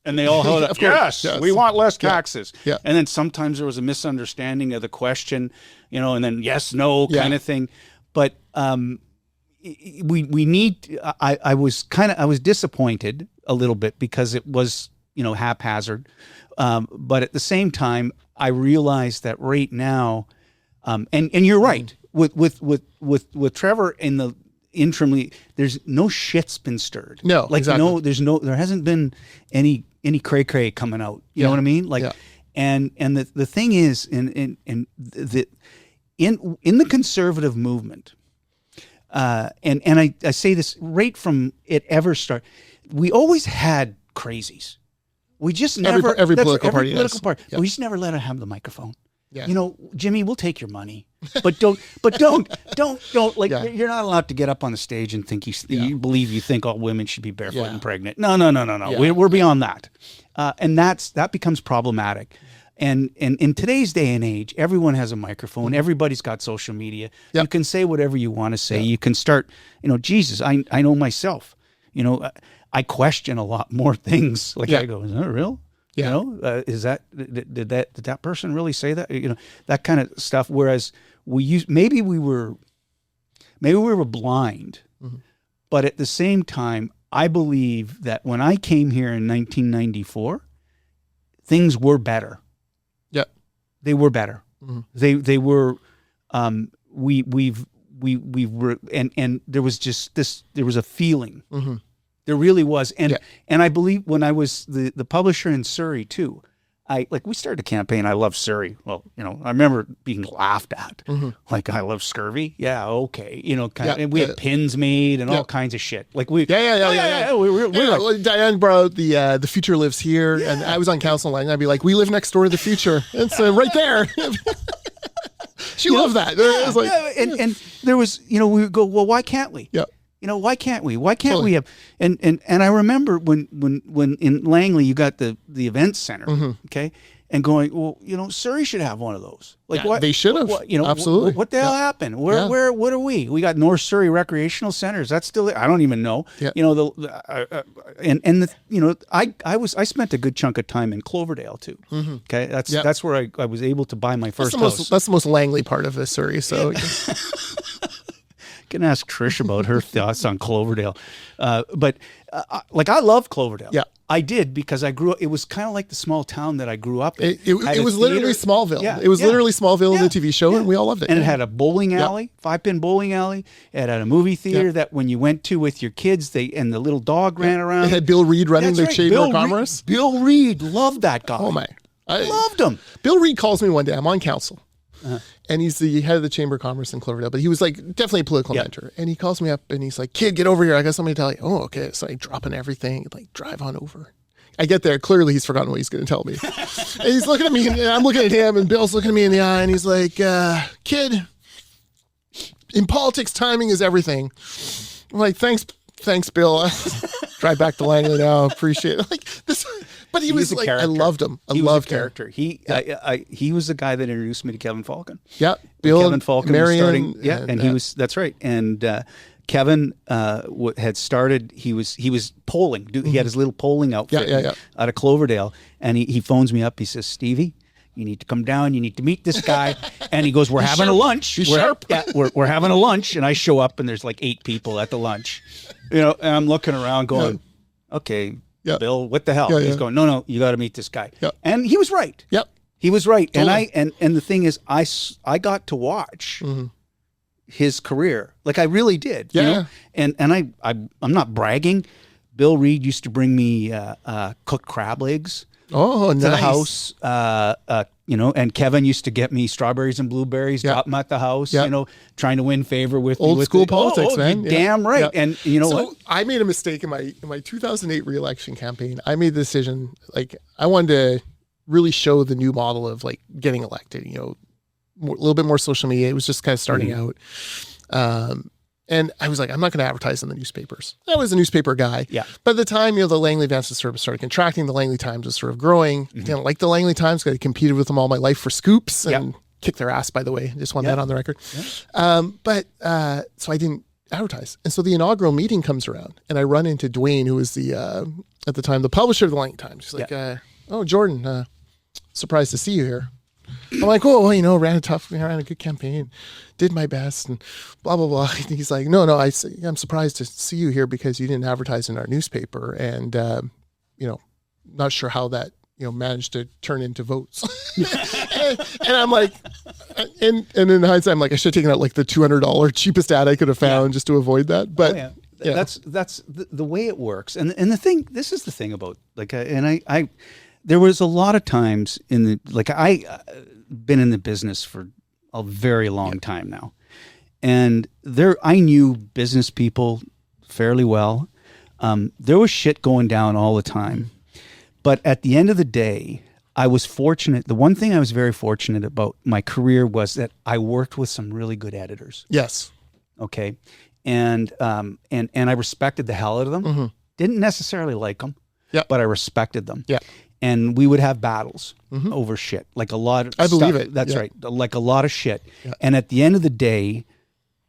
And they all held up, yes, we want less taxes. Yeah. And then sometimes there was a misunderstanding of the question, you know, and then yes, no kind of thing. But we need. I was disappointed a little bit because it was, you know, haphazard. But at the same time, I realized that right now, and you're right with Trevor in the interim, there's no shit's been stirred. No, like exactly. there hasn't been any cray coming out. You know what I mean? Like, and the thing is, in the conservative movement, and I say this right from it ever start, we always had crazies. We just never every political party. Yeah. We just never let her have the microphone. Yeah. You know, Jimmy, we'll take your money, but don't like you're not allowed to get up on the stage and think you believe you think all women should be barefoot and pregnant. No. Yeah. We're beyond that, and that becomes problematic. And in today's day and age, everyone has a microphone. Everybody's got social media. Yep. You can say whatever you want to say. You can start. You know, Jesus, I know myself. You know, I question a lot more things. Like I go, is that real? Yeah. You know, is that did that person really say that? You know, that kind of stuff. Whereas maybe we were blind, but at the same time, I believe that when I came here in 1994, things were better. Yeah, they were better. They were. We were, and there was just this. There was a feeling. There really was. And I believe when I was the publisher in Surrey too, we started a campaign. I love Surrey. Well, you know, I remember being laughed at. Like, I love scurvy. Yeah, okay. You know, and we had pins made and all kinds of shit. Like we're like, Diane brought out the future lives here, and I was on council line. I'd be like, we live next door to the future. It's right there. She loved that. It was like, and there was, you know, we would go, well, why can't we? Yeah. You know, why can't we? Why can't we have? And I remember when in Langley you got the event center, okay, and going, well, you know, Surrey should have one of those. Like, what they should have? You know, absolutely. What the hell happened? What are we? We got North Surrey Recreational Centers. That's still there? I don't even know. Yeah. You know you know, I spent a good chunk of time in Cloverdale too. Okay, that's where I was able to buy my first house. That's the most Langley part of Surrey. So. Can ask Trish about her thoughts on Cloverdale, but like, I love Cloverdale. Yeah, I did, because I grew up. It was kind of like the small town that I grew up in. It was literally Smallville. Yeah, it was literally Smallville in yeah, the TV show, and we all loved it. And it had a bowling alley, 5-pin bowling alley. It had a movie theater that when you went to with your kids, and the little dog ran around. It had Bill Reed running the Chamber of Commerce. Bill Reed, loved that guy. Oh my, I loved him. Bill Reed calls me one day. I'm on council. And he's the head of the Chamber of Commerce in Cloverdale, but he was like definitely a political mentor. And he calls me up and he's like, "Kid, get over here. I got something to tell you." Oh, okay. So I drop in everything, like drive on over. I get there. Clearly, he's forgotten what he's going to tell me. And he's looking at me, and I'm looking at him, and Bill's looking at me in the eye, and he's like, "Kid, in politics, timing is everything." I'm like, thanks, Bill. Drive back to Langley now. Appreciate it. Like this, but he was like, I loved him. I loved him. Character. He was the guy that introduced me to Kevin Falcon. Yeah, Bill, Kevin Falcon Marion, was starting. And he was. That's right. And Kevin had started. He was polling. He had his little polling outfit out of Cloverdale, and he phones me up. He says, "Stevie, you need to come down. You need to meet this guy." And he goes, "We're having a lunch. We're having a lunch." And I show up, and there's like 8 people at the lunch. And I'm looking around, going, "Okay, Bill, what the hell?" He's going, "No, you got to meet this guy." And he was right. Yep, he was right. Totally. And the thing is, I got to watch. His career, like I really did, you know? And I'm not bragging. Bill Reed used to bring me cooked crab legs to the house, and Kevin used to get me strawberries and blueberries, drop them at the house, trying to win favor with old school politics, man. Damn right. And you know what? I made a mistake in my 2008 re-election campaign. I made the decision, like I wanted to really show the new model of like getting elected, a little bit more social media. It was just kind of starting out. And I was like, I'm not going to advertise in the newspapers. I was a newspaper guy. Yeah. But at the time, the Langley Advance sort of started contracting. The Langley Times was sort of growing. I didn't like the Langley Times because I competed with them all my life for scoops and kicked their ass, by the way. I just want that on the record. So I didn't advertise. And so the inaugural meeting comes around and I run into Dwayne, who was the, at the time, the publisher of the Langley Times. He's like, "Oh, Jordan, surprised to see you here." I'm like, "Oh, well, ran a good campaign, did my best, and blah, blah, blah." And he's like, No, I'm surprised to see you here because you didn't advertise in our newspaper. And, not sure how that, managed to turn into votes. and I'm like, and in hindsight, I'm like, I should have taken out like the $200 cheapest ad I could have found just to avoid that. But that's the way it works. And this is the thing about like, I there was a lot of times I been in the business for a very long time now. And I knew business people fairly well. There was shit going down all the time. But at the end of the day, I was fortunate. The one thing I was very fortunate about my career was that I worked with some really good editors. Yes. Okay. And I respected the hell out of them. Didn't necessarily like them, but I respected them. Yeah. And we would have battles over shit, like a lot of I stuff. believe it. That's right. Like a lot of shit. Yeah. And at the end of the day,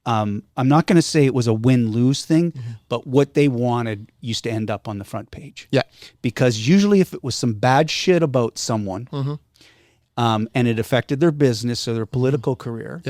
I'm not going to say it was a win-lose thing, but what they wanted used to end up on the front page. Yeah. Because usually if it was some bad shit about someone and it affected their business or their political career,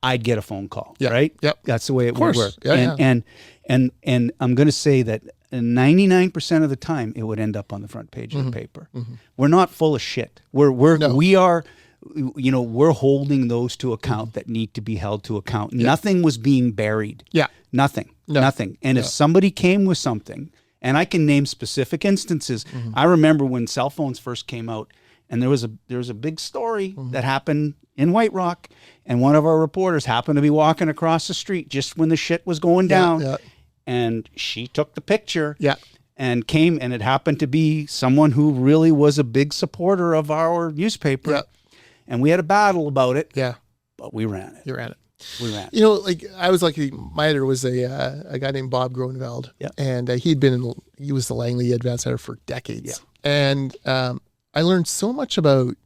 I'd get a phone call, right? Yep. That's the way it would work. Yeah, and I'm going to say that 99% of the time it would end up on the front page of the paper. We're not full of shit. We are, we're holding those to account that need to be held to account. Nothing was being buried. Yeah. Nothing. And if somebody came with something, and I can name specific instances, I remember when cell phones first came out, and there was a big story that happened in White Rock, and one of our reporters happened to be walking across the street just when the shit was going down. And she took the picture and came, and it happened to be someone who really was a big supporter of our newspaper. Yeah. And we had a battle about it. Yeah. But we ran it. You ran it. We ran it. Like I was lucky. My editor was a guy named Bob Groneveld. Yeah. And he was the Langley Advance editor for decades. Yeah. And I learned so much about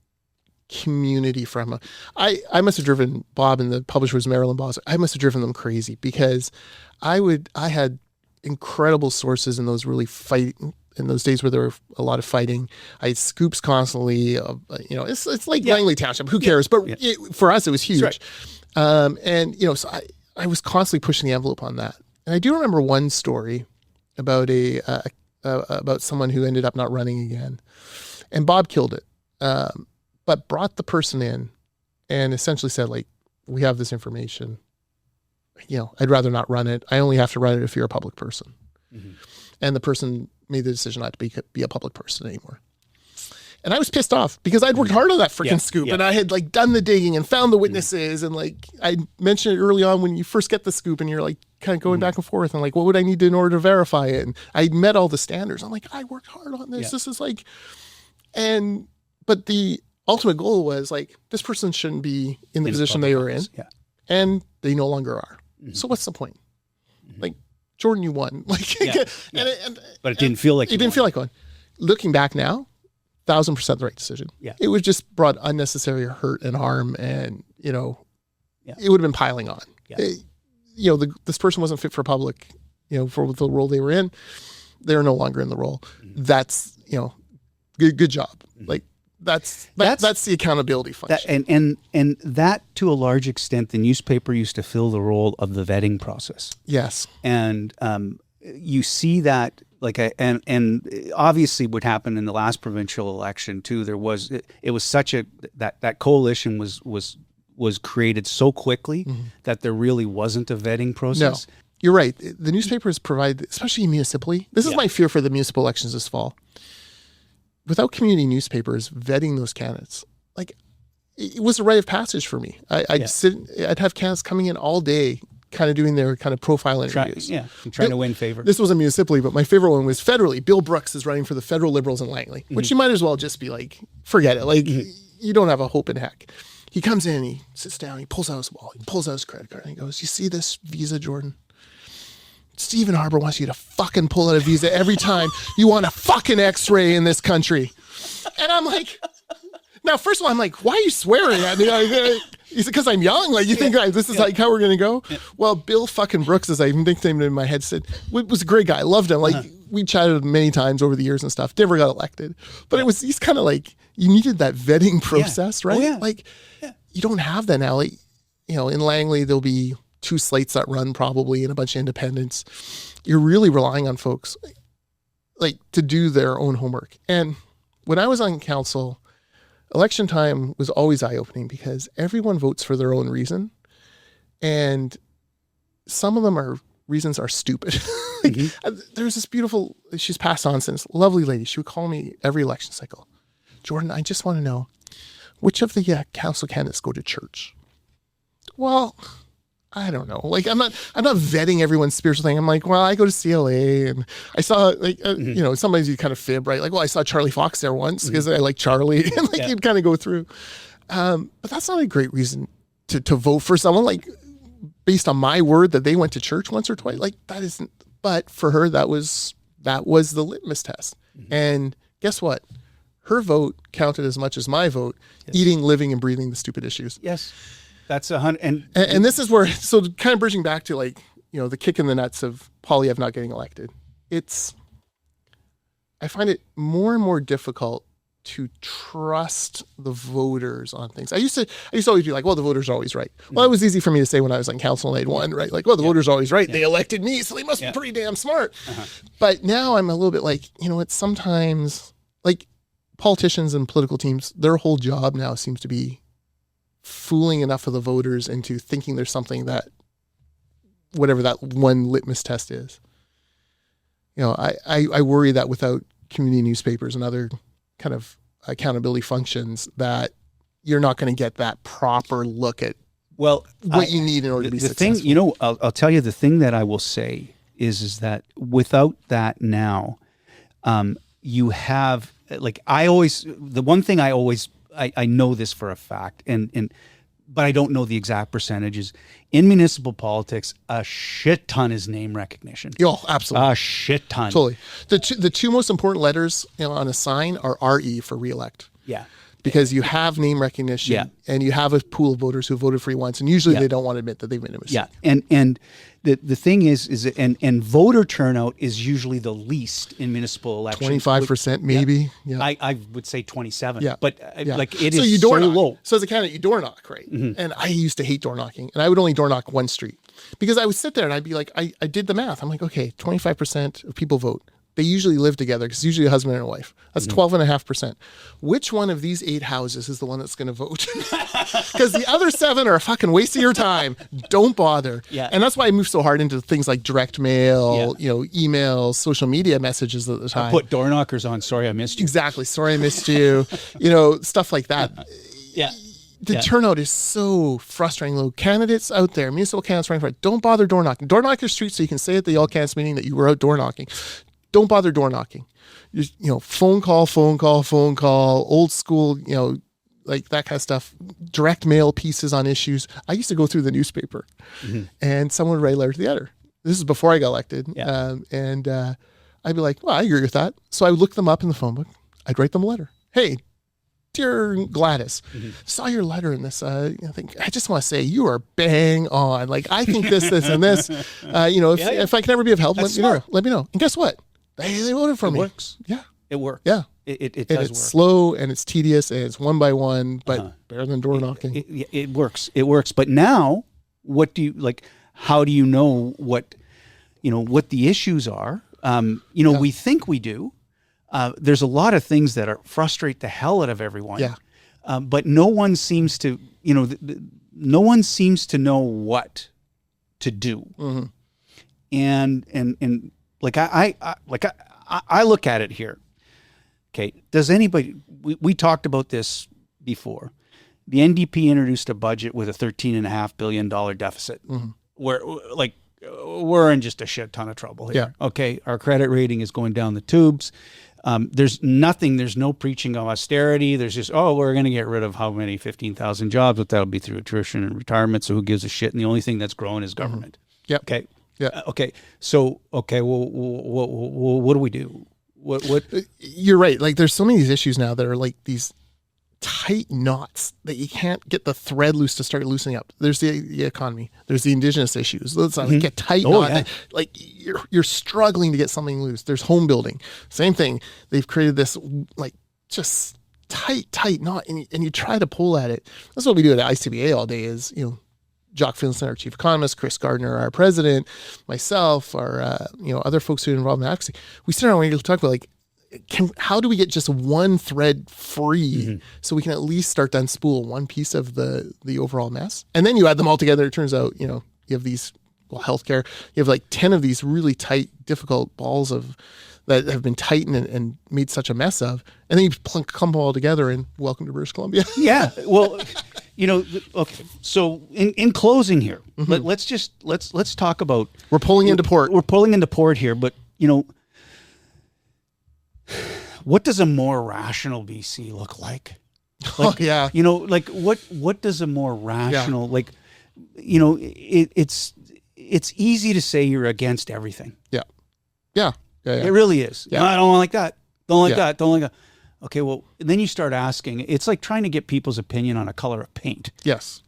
community from him. I must have driven Bob, and the publisher was Marilyn Boss. I must have driven them crazy because I had incredible sources in those in those days where there were a lot of fighting. I had scoops constantly. It's like Langley Township. Who cares? But for us, it was huge. Right. So I was constantly pushing the envelope on that. And I do remember one story about a about someone who ended up not running again. And Bob killed it, but brought the person in and essentially said, like, we have this information. I'd rather not run it. I only have to run it if you're a public person. Mm-hmm. And the person made the decision not to be a public person anymore. And I was pissed off because I'd worked hard on that freaking scoop and I had like done the digging and found the witnesses. And like I mentioned it early on when you first get the scoop and you're like kind of going back and forth and like, what would I need to in order to verify it? And I met all the standards. I'm like, I worked hard on this. This is like, but the ultimate goal was like, this person shouldn't be in the position they were in. Yeah. And they no longer are. Mm-hmm. So what's the point? Mm-hmm. Like, Jordan, you won. Like, but it didn't feel like it didn't feel like one. Looking back now, 1,000% the right decision. Yeah, it was just brought unnecessary hurt and harm, and it would have been piling on. Yeah. This person wasn't fit for public, for the role they were in. They're no longer in the role. Mm-hmm. That's good job. Mm-hmm. Like that's the accountability function. And that to a large extent, the newspaper used to fill the role of the vetting process. Yes, and you see that. And obviously what happened in the last provincial election too, it was such that coalition was created so quickly that there really wasn't a vetting process. No, you're right. The newspapers provide, especially municipally. This is my fear for the municipal elections this fall. Without community newspapers vetting those candidates, like it was a rite of passage for me. I'd have candidates coming in all day, kind of doing their kind of profile interviews. Trying to win favor. This wasn't municipally, but my favorite one was federally. Bill Brooks is running for the federal Liberals in Langley, which you might as well just be like, forget it. Like, you don't have a hope in heck. He comes in, he sits down, he pulls out his wallet, he pulls out his credit card, and he goes, you see this visa, Jordan? Stephen Harper wants you to fucking pull out a visa every time you want a fucking x-ray in this country. And I'm like, now, first of all, I'm like, why are you swearing at me? Is it because I'm young? Like, you think this is like how we're going to go? Yeah. Well, Bill fucking Brooks, as I nicknamed him in my head, was a great guy. I loved him. Like, we chatted many times over the years and stuff. Never got elected. But he's kind of like, you needed that vetting process, right? Oh, like, you don't have that now. Like, in Langley, there'll be 2 slates that run probably and a bunch of independents. You're really relying on folks like to do their own homework. And when I was on council, election time was always eye-opening because everyone votes for their own reason. And some of them reasons are stupid. There's this beautiful, she's passed on since, lovely lady. She would call me every election cycle. Jordan, I just want to know, which of the council candidates go to church? Well, I don't know. Like, I'm not vetting everyone's spiritual thing. I'm like, well, I go to CLA and I saw sometimes you kind of fib, right? Like, well, I saw Charlie Fox there once because I like Charlie and you'd kind of go through. But that's not a great reason to vote for someone like based on my word that they went to church once or twice. Like that isn't, but for her, that was the litmus test. And guess what? Her vote counted as much as my vote, eating, living and breathing the stupid issues. Yes. That's 100. And this is where, so kind of bridging back to like, the kick in the nuts of Poilievre not getting elected. I find it more and more difficult to trust the voters on things. I used to always be like, well, the voters are always right. Well, it was easy for me to say when I was on council and I'd won, right? Like, well, the voters are always right. They elected me, so they must be pretty damn smart. But now I'm a little bit like, it's sometimes like politicians and political teams, their whole job now seems to be fooling enough of the voters into thinking there's something that, whatever that one litmus test is. I worry that without community newspapers and other kind of accountability functions that you're not going to get that proper look at what you need in order to be successful. I'll tell you the thing that I will say is that without that now, you have, like, the one thing I know this for a fact, but I don't know the exact percentages. In municipal politics, a shit ton is name recognition. Oh, absolutely. A shit ton. Totally. The two most important letters on a sign are RE for reelect. Yeah. Because you have name recognition and you have a pool of voters who voted for you once, and usually they don't want to admit that they've made a mistake. Yeah. And the thing is that voter turnout is usually the least in municipal elections. 25% maybe. Yeah. I would say 27. Yeah. But like it is you so door knock. low. So as a candidate, you door knock, right? And I used to hate door knocking, and I would only door knock one street because I would sit there and I'd be like, I did the math. I'm like, okay, 25% of people vote. They usually live together because usually a husband and a wife. That's 12.5%. Which one of these 8 houses is the one that's going to vote? Because the other 7 are a fucking waste of your time. Don't bother. Yeah. And that's why I moved so hard into things like direct mail, emails, social media messages at the time. Put door knockers on. Sorry, I missed you. Exactly. Sorry, I missed you. Stuff like that. Yeah. The turnout is so frustrating. Little candidates out there, municipal candidates running for it, don't bother door knocking. Door knock your street so you can say at the all candidates meeting that you were out door knocking. Don't bother door knocking. Phone call, old school, like that kind of stuff. Direct mail pieces on issues. I used to go through the newspaper and someone would write a letter to the editor. This is before I got elected. Yeah. I'd be like, well, I agree with that. So I would look them up in the phone book. I'd write them a letter. Hey, dear Gladys, saw your letter in this. I just want to say you are bang on. Like, I think this, and this. If I can ever be of help, let me know. And guess what? They voted for me. It works. Yeah. It works. Yeah. It does work. It's slow and it's tedious and it's one by one, but better than door knocking. It works. It works. But now, what do you like? How do you know what the issues are? We think we do. There's a lot of things that frustrate the hell out of everyone. Yeah. But no one seems to, no one seems to know what to do. Mm-hmm. And like I look at it here. Okay. Does anybody? We talked about this before. The NDP introduced a budget with a $13.5 billion deficit. Where we're in just a shit ton of trouble here. Yeah. Okay. Our credit rating is going down the tubes. There's no preaching of austerity. There's just, we're going to get rid of how many 15,000 jobs, but that'll be through attrition and retirement. So who gives a shit? And the only thing that's growing is government. Yeah. Okay. Yeah. Okay. So, okay. Well, what do we do? What? You're right. Like, there's so many of these issues now that are like these tight knots that you can't get the thread loose to start loosening up. There's the economy. There's the Indigenous issues. Let's get tight knot. Yeah. Like you're struggling to get something loose. There's home building. Same thing. They've created this like just tight knot, and you try to pull at it. That's what we do at ICBA all day. Is Jock Finlayson, our chief economist, Chris Gardner, our president, myself, our other folks who are involved in advocacy. We sit around and we talk about like, how do we get just one thread free so we can at least start to unspool one piece of the overall mess? And then you add them all together. It turns out, you have these, healthcare, you have like 10 of these really tight, difficult balls that have been tightened and made such a mess of. And then you clump them all together and welcome to British Columbia. Yeah. Well, okay. So in closing here, let's talk about, we're pulling into port. We're pulling into port here, but what does a more rational BC look like? What does a more rational, it's easy to say you're against everything. Yeah. It really is. Yeah. No, I don't like that. Don't like that. Don't like that. Okay. Well, then you start asking, it's like trying to get people's opinion on a color of paint. Yes.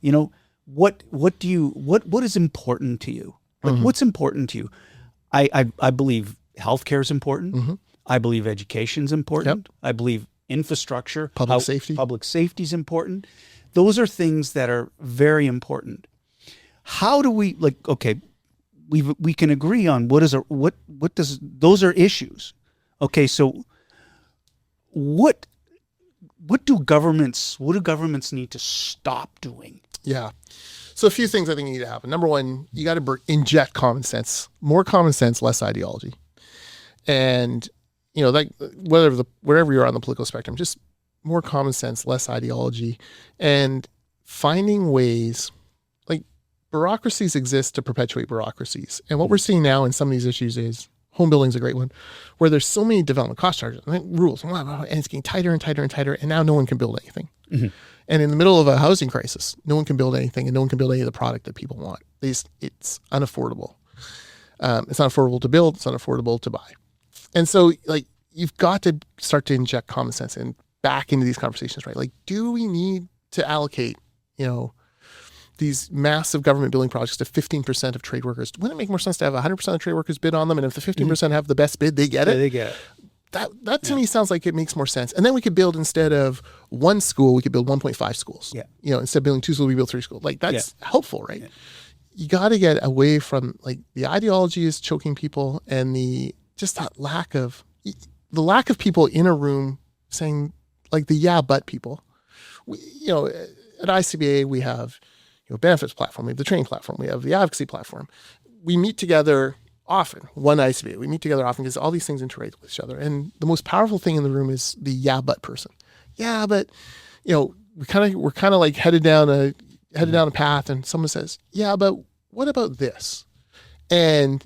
What is important to you? Like, what's important to you? I believe healthcare is important. I believe education is important. I believe infrastructure, public safety is important. Those are things that are very important. How do we we can agree on those are issues. Okay, so what do governments need to stop doing? Yeah. So a few things I think need to happen. Number one, you got to inject common sense, more common sense, less ideology. And wherever you're on the political spectrum, just more common sense, less ideology, and finding ways. Like, bureaucracies exist to perpetuate bureaucracies. And what we're seeing now in some of these issues is home building is a great one, where there's so many development cost charges, rules, and it's getting tighter and tighter and tighter, and now no one can build anything. And in the middle of a housing crisis, no one can build anything, and no one can build any of the product that people want. It's unaffordable. It's not affordable to build. It's not affordable to buy. And so, like, you've got to start to inject common sense and back into these conversations, right? Like, do we need to allocate, these massive government building projects to 15% of trade workers? Wouldn't it make more sense to have 100% of trade workers bid on them? And if the 15% have the best bid, they get it? Yeah, they get it. That to me sounds like it makes more sense. And then we could build, instead of one school, we could build 1.5 schools. Yeah. Instead of building 2 schools, we build 3 schools. Like, that's helpful, right? Yeah. You got to get away from, like, the ideology is choking people, and the just that lack of people in a room saying like the yeah, but people. At ICBA, we have, benefits platform, we have the training platform, we have the advocacy platform. We meet together often, one ICBA, we meet together often because all these things interrelate with each other. And the most powerful thing in the room is the yeah, but person. Yeah, but, we're kind of like headed down a path and someone says, yeah, but what about this? And,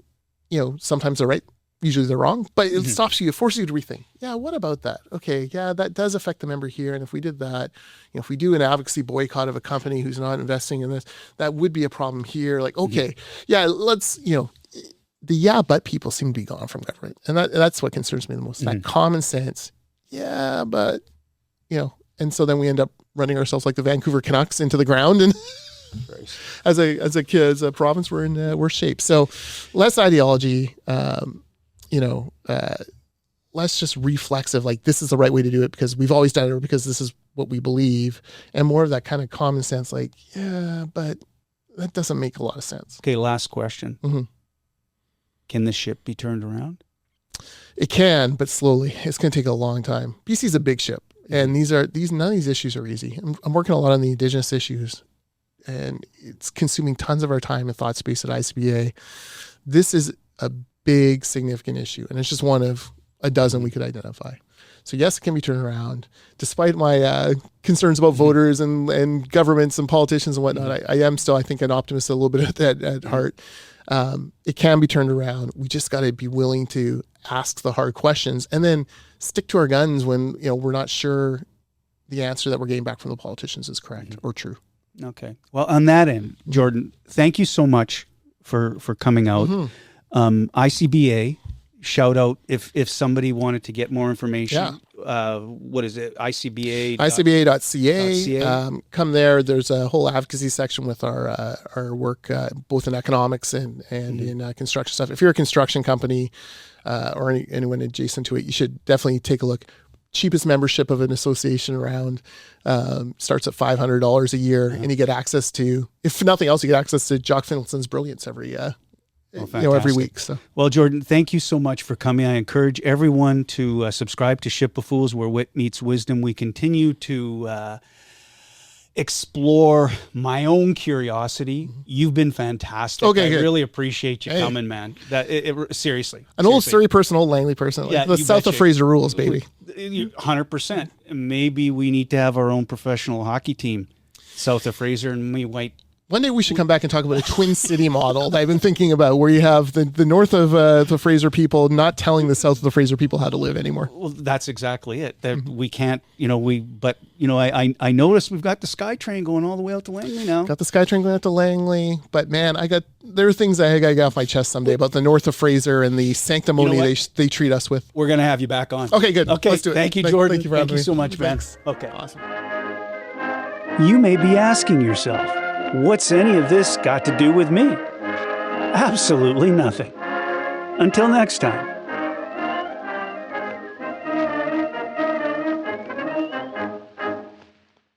sometimes they're right. Usually they're wrong, but it stops you, it forces you to rethink. Yeah, what about that? Okay, yeah, that does affect the member here. And if we did that, if we do an advocacy boycott of a company who's not investing in this, that would be a problem here. Like, okay, yeah, let's, the yeah, but people seem to be gone from government. And that's what concerns me the most, that common sense. Yeah, but, and so then we end up running ourselves like the Vancouver Canucks into the ground. And as a province, we're in worse shape. So less ideology, less just reflexive, like this is the right way to do it because we've always done it or because this is what we believe, and more of that kind of common sense, like, yeah, but that doesn't make a lot of sense. Okay, last question. Can the ship be turned around? It can, but slowly. It's going to take a long time. BC's a big ship, and none of these issues are easy. I'm working a lot on the Indigenous issues, and it's consuming tons of our time and thought space at ICBA. This is a big, significant issue, and it's just one of a dozen we could identify. So yes, it can be turned around. Despite my concerns about voters and governments and politicians and whatnot, I am still, I think, an optimist a little bit at heart. It can be turned around. We just got to be willing to ask the hard questions and then stick to our guns when we're not sure the answer that we're getting back from the politicians is correct or true. Okay. Well, on that end, Jordan, thank you so much for coming out. ICBA, shout out if somebody wanted to get more information. What is it? ICBA.ca. Come there. There's a whole advocacy section with our work, both in economics and in construction stuff. If you're a construction company or anyone adjacent to it, you should definitely take a look. Cheapest membership of an association around starts at $500 a year, and you get access to, if nothing else, you get access to Jock Finlayson's Brilliance every week. So, well, Jordan, thank you so much for coming. I encourage everyone to subscribe to Ship of Fools, where wit meets wisdom. We continue to explore my own curiosity. You've been fantastic. Okay, I good. really appreciate you coming, man. Seriously. Old Surrey person, old Langley person. Like the South of Fraser rules, baby. 100%. Maybe we need to have our own professional hockey team. South of Fraser and me white. One day we should come back and talk about a Twin City model that I've been thinking about, where you have the north of the Fraser people not telling the south of the Fraser people how to live anymore. Well, that's exactly it. That we can't, I noticed we've got the SkyTrain going all the way out to Langley now. Got the SkyTrain going out to Langley, but man, there are things I got to get off my chest someday about the north of Fraser and the sanctimony they treat us with. We're gonna have you back on. Okay, good. Okay, let's do it. Thank you, Jordan. Thank you for having me. Thank you so much, man. Thanks. Okay, awesome. You may be asking yourself, what's any of this got to do with me? Absolutely nothing. Until next time.